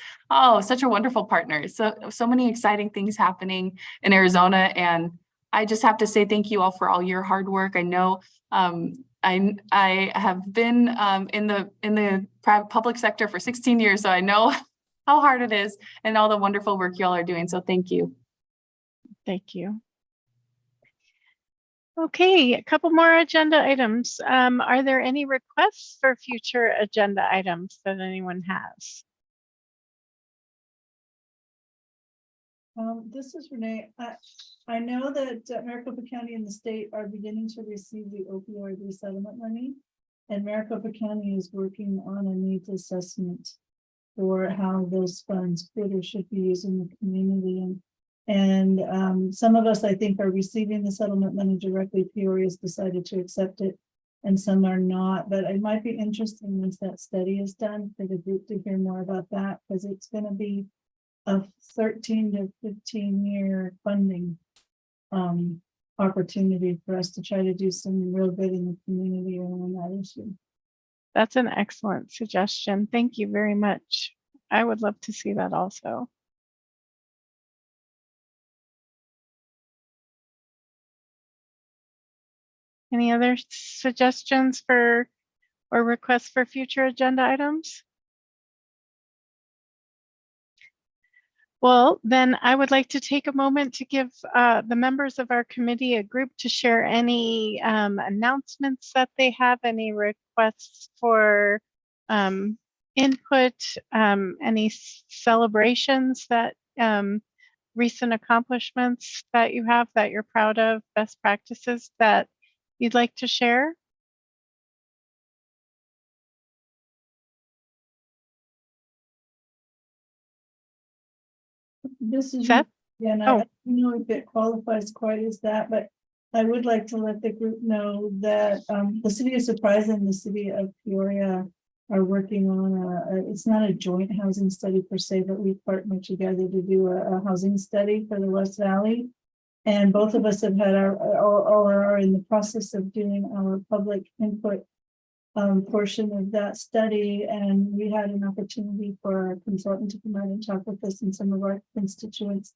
such a wonderful partner. So many exciting things happening in Arizona. And I just have to say thank you all for all your hard work. I know I have been in the private public sector for 16 years, so I know how hard it is and all the wonderful work y'all are doing. So thank you. Thank you. Okay, a couple more agenda items. Are there any requests for future agenda items that anyone has? This is Renee. I know that Maricopa County and the state are beginning to receive the opioid resettlement money, and Maricopa County is working on a needs assessment. for how those funds could or should be used in the community. And some of us, I think, are receiving the settlement money directly. Peoria has decided to accept it, and some are not. But it might be interesting once that study is done for the group to hear more about that, because it's going to be a 13 to 15-year funding opportunity for us to try to do some real good in the community around that issue. That's an excellent suggestion. Thank you very much. I would love to see that also. Any other suggestions for or requests for future agenda items? Well, then I would like to take a moment to give the members of our committee a group to share any announcements that they have, any requests for input, any celebrations that recent accomplishments that you have that you're proud of, best practices that you'd like to share. This is, Seth? yeah, and I don't know if it qualifies quite as that, but I would like to let the group know that the city of Surprise and the city of Peoria are working on it's not a joint housing study per se, but we partnered together to do a housing study for the West Valley. And both of us have had are in the process of doing our public input portion of that study, and we had an opportunity for our consultant to come out and talk with us and some of our constituents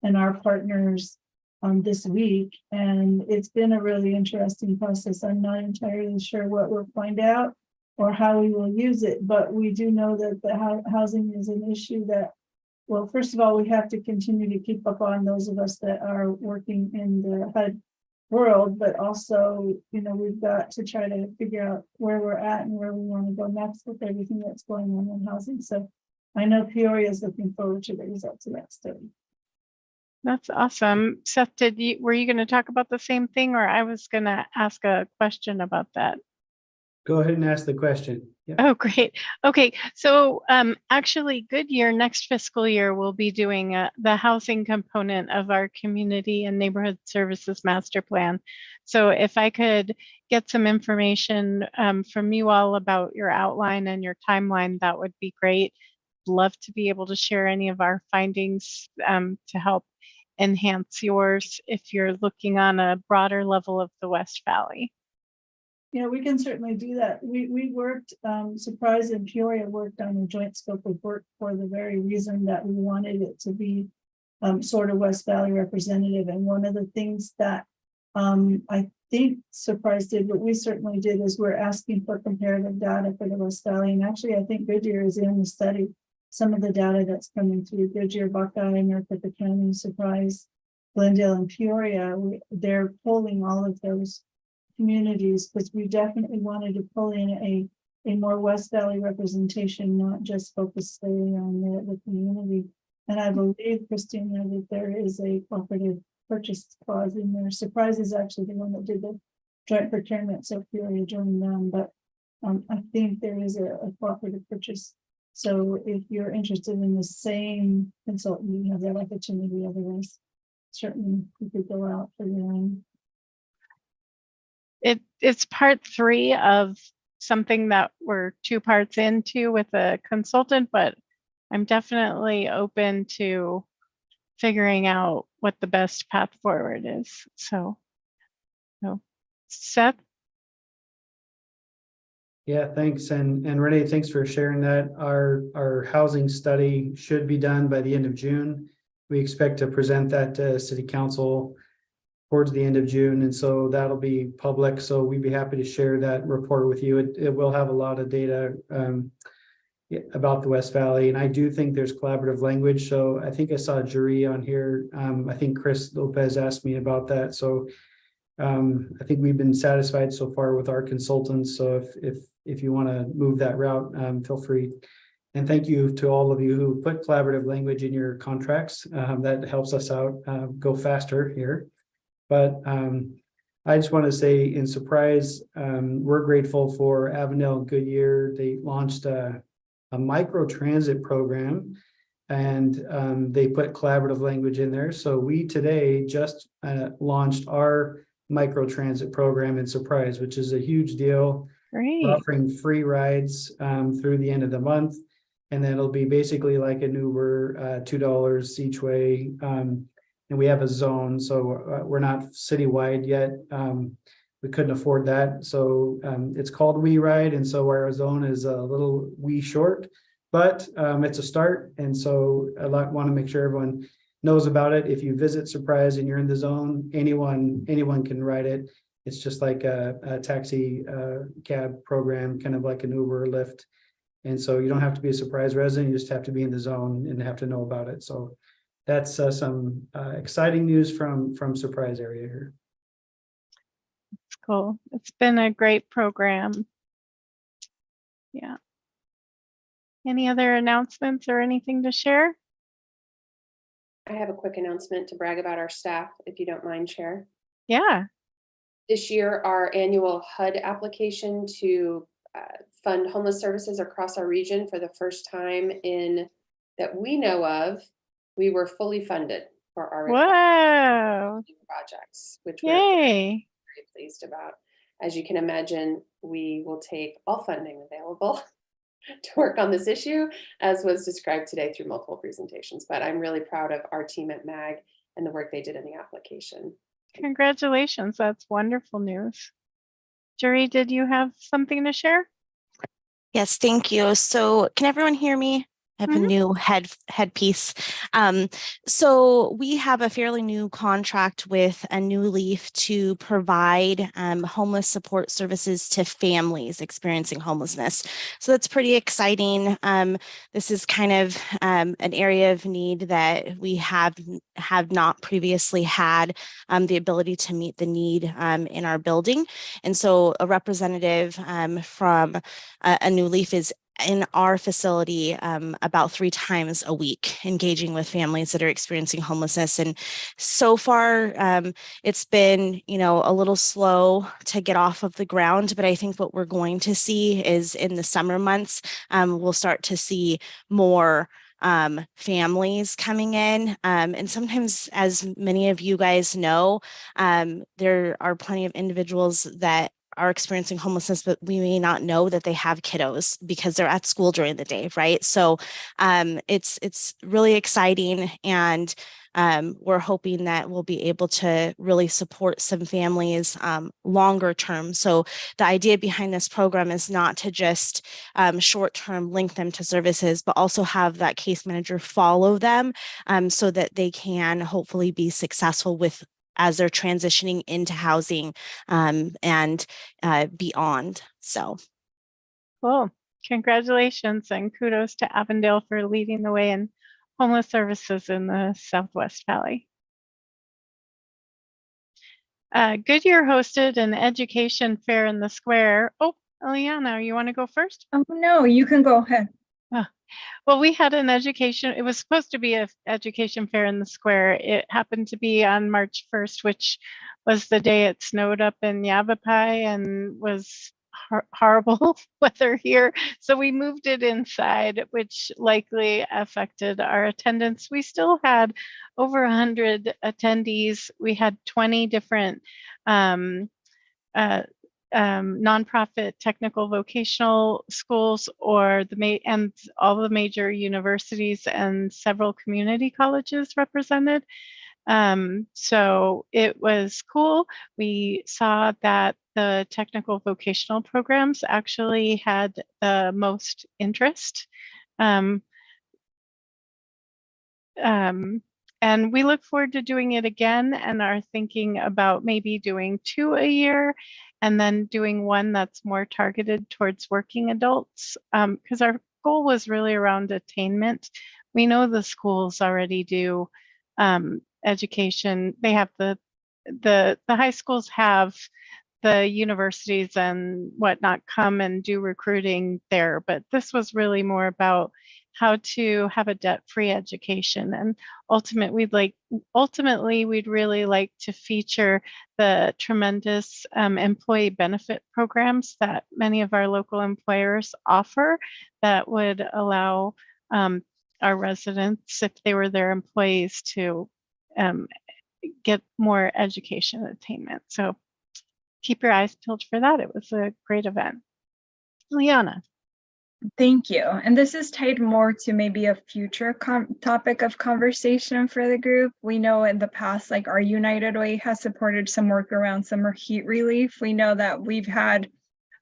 and our partners this week. And it's been a really interesting process. I'm not entirely sure what we'll find out or how we will use it, but we do know that the housing is an issue that, well, first of all, we have to continue to keep up on those of us that are working in the HUD world, but also, you know, we've got to try to figure out where we're at and where we want to go next with everything that's going on in housing. So I know Peoria is looking forward to the results of that study. That's awesome. Seth, were you going to talk about the same thing, or I was going to ask a question about that? Go ahead and ask the question. Yeah. Oh, great. Okay, so actually Goodyear next fiscal year will be doing the housing component of our community and neighborhood services master plan. So if I could get some information from you all about your outline and your timeline, that would be great. Love to be able to share any of our findings to help enhance yours if you're looking on a broader level of the West Valley. Yeah, we can certainly do that. We worked, Surprise and Peoria worked on a joint scope of work for the very reason that we wanted it to be sort of West Valley representative. And one of the things that I think Surprise did, but we certainly did, is we're asking for comparative data for the West Valley. And actually, I think Goodyear is in the study. Some of the data that's coming through Goodyear, Buckeye, Maricopa County, Surprise, Glendale, and Peoria, they're pulling all of those communities, because we definitely wanted to pull in a more West Valley representation, not just focus solely on the community. And I believe, Christina, that there is a cooperative purchase clause in there. Surprise is actually the one that did the joint procurement, so Peoria joined them, but I think there is a cooperative purchase. So if you're interested in the same consultant, you have that opportunity. Otherwise, certainly you could go out for your own. It's part 3 of something that we're 2 parts into with a consultant, but I'm definitely open to figuring out what the best path forward is. So Seth? Yeah, thanks. And Renee, thanks for sharing that. Our housing study should be done by the end of June. We expect to present that to City Council towards the end of June, and so that'll be public. So we'd be happy to share that report with you. It will have a lot of data about the West Valley, and I do think there's collaborative language. So I think I saw a jury on here. I think Chris Lopez asked me about that. So I think we've been satisfied so far with our consultants. So if you want to move that route, feel free. And thank you to all of you who put collaborative language in your contracts. That helps us out go faster here. But I just want to say in Surprise, we're grateful for Avondale and Goodyear. They launched a a micro transit program. And they put collaborative language in there. So we today just launched our micro transit program in Surprise, which is a huge deal. Great. We're offering free rides through the end of the month. And then it'll be basically like an Uber, $2 each way. And we have a zone, so we're not citywide yet. We couldn't afford that. So it's called We Ride. And so our zone is a little wee short, but it's a start. And so I want to make sure everyone knows about it. If you visit Surprise and you're in the zone, anyone can ride it. It's just like a taxi cab program, kind of like an Uber or Lyft. And so you don't have to be a Surprise resident, you just have to be in the zone and have to know about it. So that's some exciting news from Surprise area here. It's cool. It's been a great program. Yeah. Any other announcements or anything to share? I have a quick announcement to brag about our staff, if you don't mind, Chair. Yeah. This year, our annual HUD application to fund homeless services across our region for the first time that we know of, we were fully funded for our Whoa. projects, which we're Yay. very pleased about. As you can imagine, we will take all funding available to work on this issue, as was described today through multiple presentations. But I'm really proud of our team at MAG and the work they did in the application. Congratulations. That's wonderful news. Jerry, did you have something to share? Yes, thank you. So can everyone hear me? I have a new headpiece. So we have a fairly new contract with a new leaf to provide homeless support services to families experiencing homelessness. So that's pretty exciting. This is kind of an area of need that we have not previously had the ability to meet the need in our building. And so a representative from a new leaf is in our facility about 3 times a week, engaging with families that are experiencing homelessness. And so far, it's been, a little slow to get off of the ground. But I think what we're going to see is in the summer months, we'll start to see more families coming in. And sometimes, as many of you guys know, there are plenty of individuals that are experiencing homelessness, but we may not know that they have kiddos because they're at school during the day, right? So it's really exciting, and we're hoping that we'll be able to really support some families longer term. So the idea behind this program is not to just short term link them to services, but also have that case manager follow them so that they can hopefully be successful as they're transitioning into housing and beyond. So cool. Congratulations and kudos to Avondale for leading the way in homeless services in the Southwest Valley. Goodyear hosted an education fair in the square. Oh, Eliana, you want to go first? Oh, no, you can go ahead. Well, we had an education, it was supposed to be an education fair in the square. It happened to be on March 1st, which was the day it snowed up in Yavapai and was horrible weather here. So we moved it inside, which likely affected our attendance. We still had over 100 attendees. We had 20 different nonprofit technical vocational schools and all the major universities and several community colleges represented. So it was cool. We saw that the technical vocational programs actually had the most interest. And we look forward to doing it again and are thinking about maybe doing 2 a year and then doing one that's more targeted towards working adults, because our goal was really around attainment. We know the schools already do education. They have the high schools have the universities and whatnot come and do recruiting there, but this was really more about how to have a debt-free education. And ultimately, we'd really like to feature the tremendous employee benefit programs that many of our local employers offer that would allow our residents, if they were their employees, to get more education attainment. So keep your eyes peeled for that. It was a great event. Liana. Thank you. And this is tied more to maybe a future topic of conversation for the group. We know in the past, like our United Way has supported some work around summer heat relief. We know that we've had,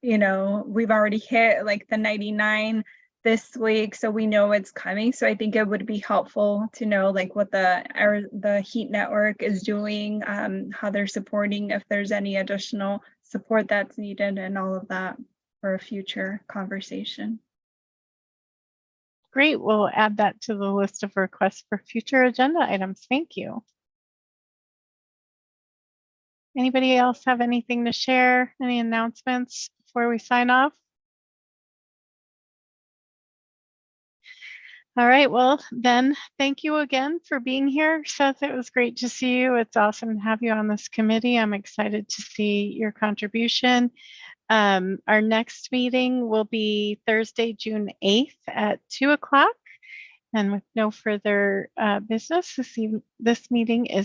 we've already hit like the 99 this week, so we know it's coming. So I think it would be helpful to know like what the heat network is doing, how they're supporting, if there's any additional support that's needed, and all of that for a future conversation. Great. We'll add that to the list of requests for future agenda items. Thank you. Anybody else have anything to share? Any announcements before we sign off? All right, well, then thank you again for being here. Seth, it was great to see you. It's awesome to have you on this committee. I'm excited to see your contribution. Our next meeting will be Thursday, June 8th at 2 o'clock. And with no further business, this meeting is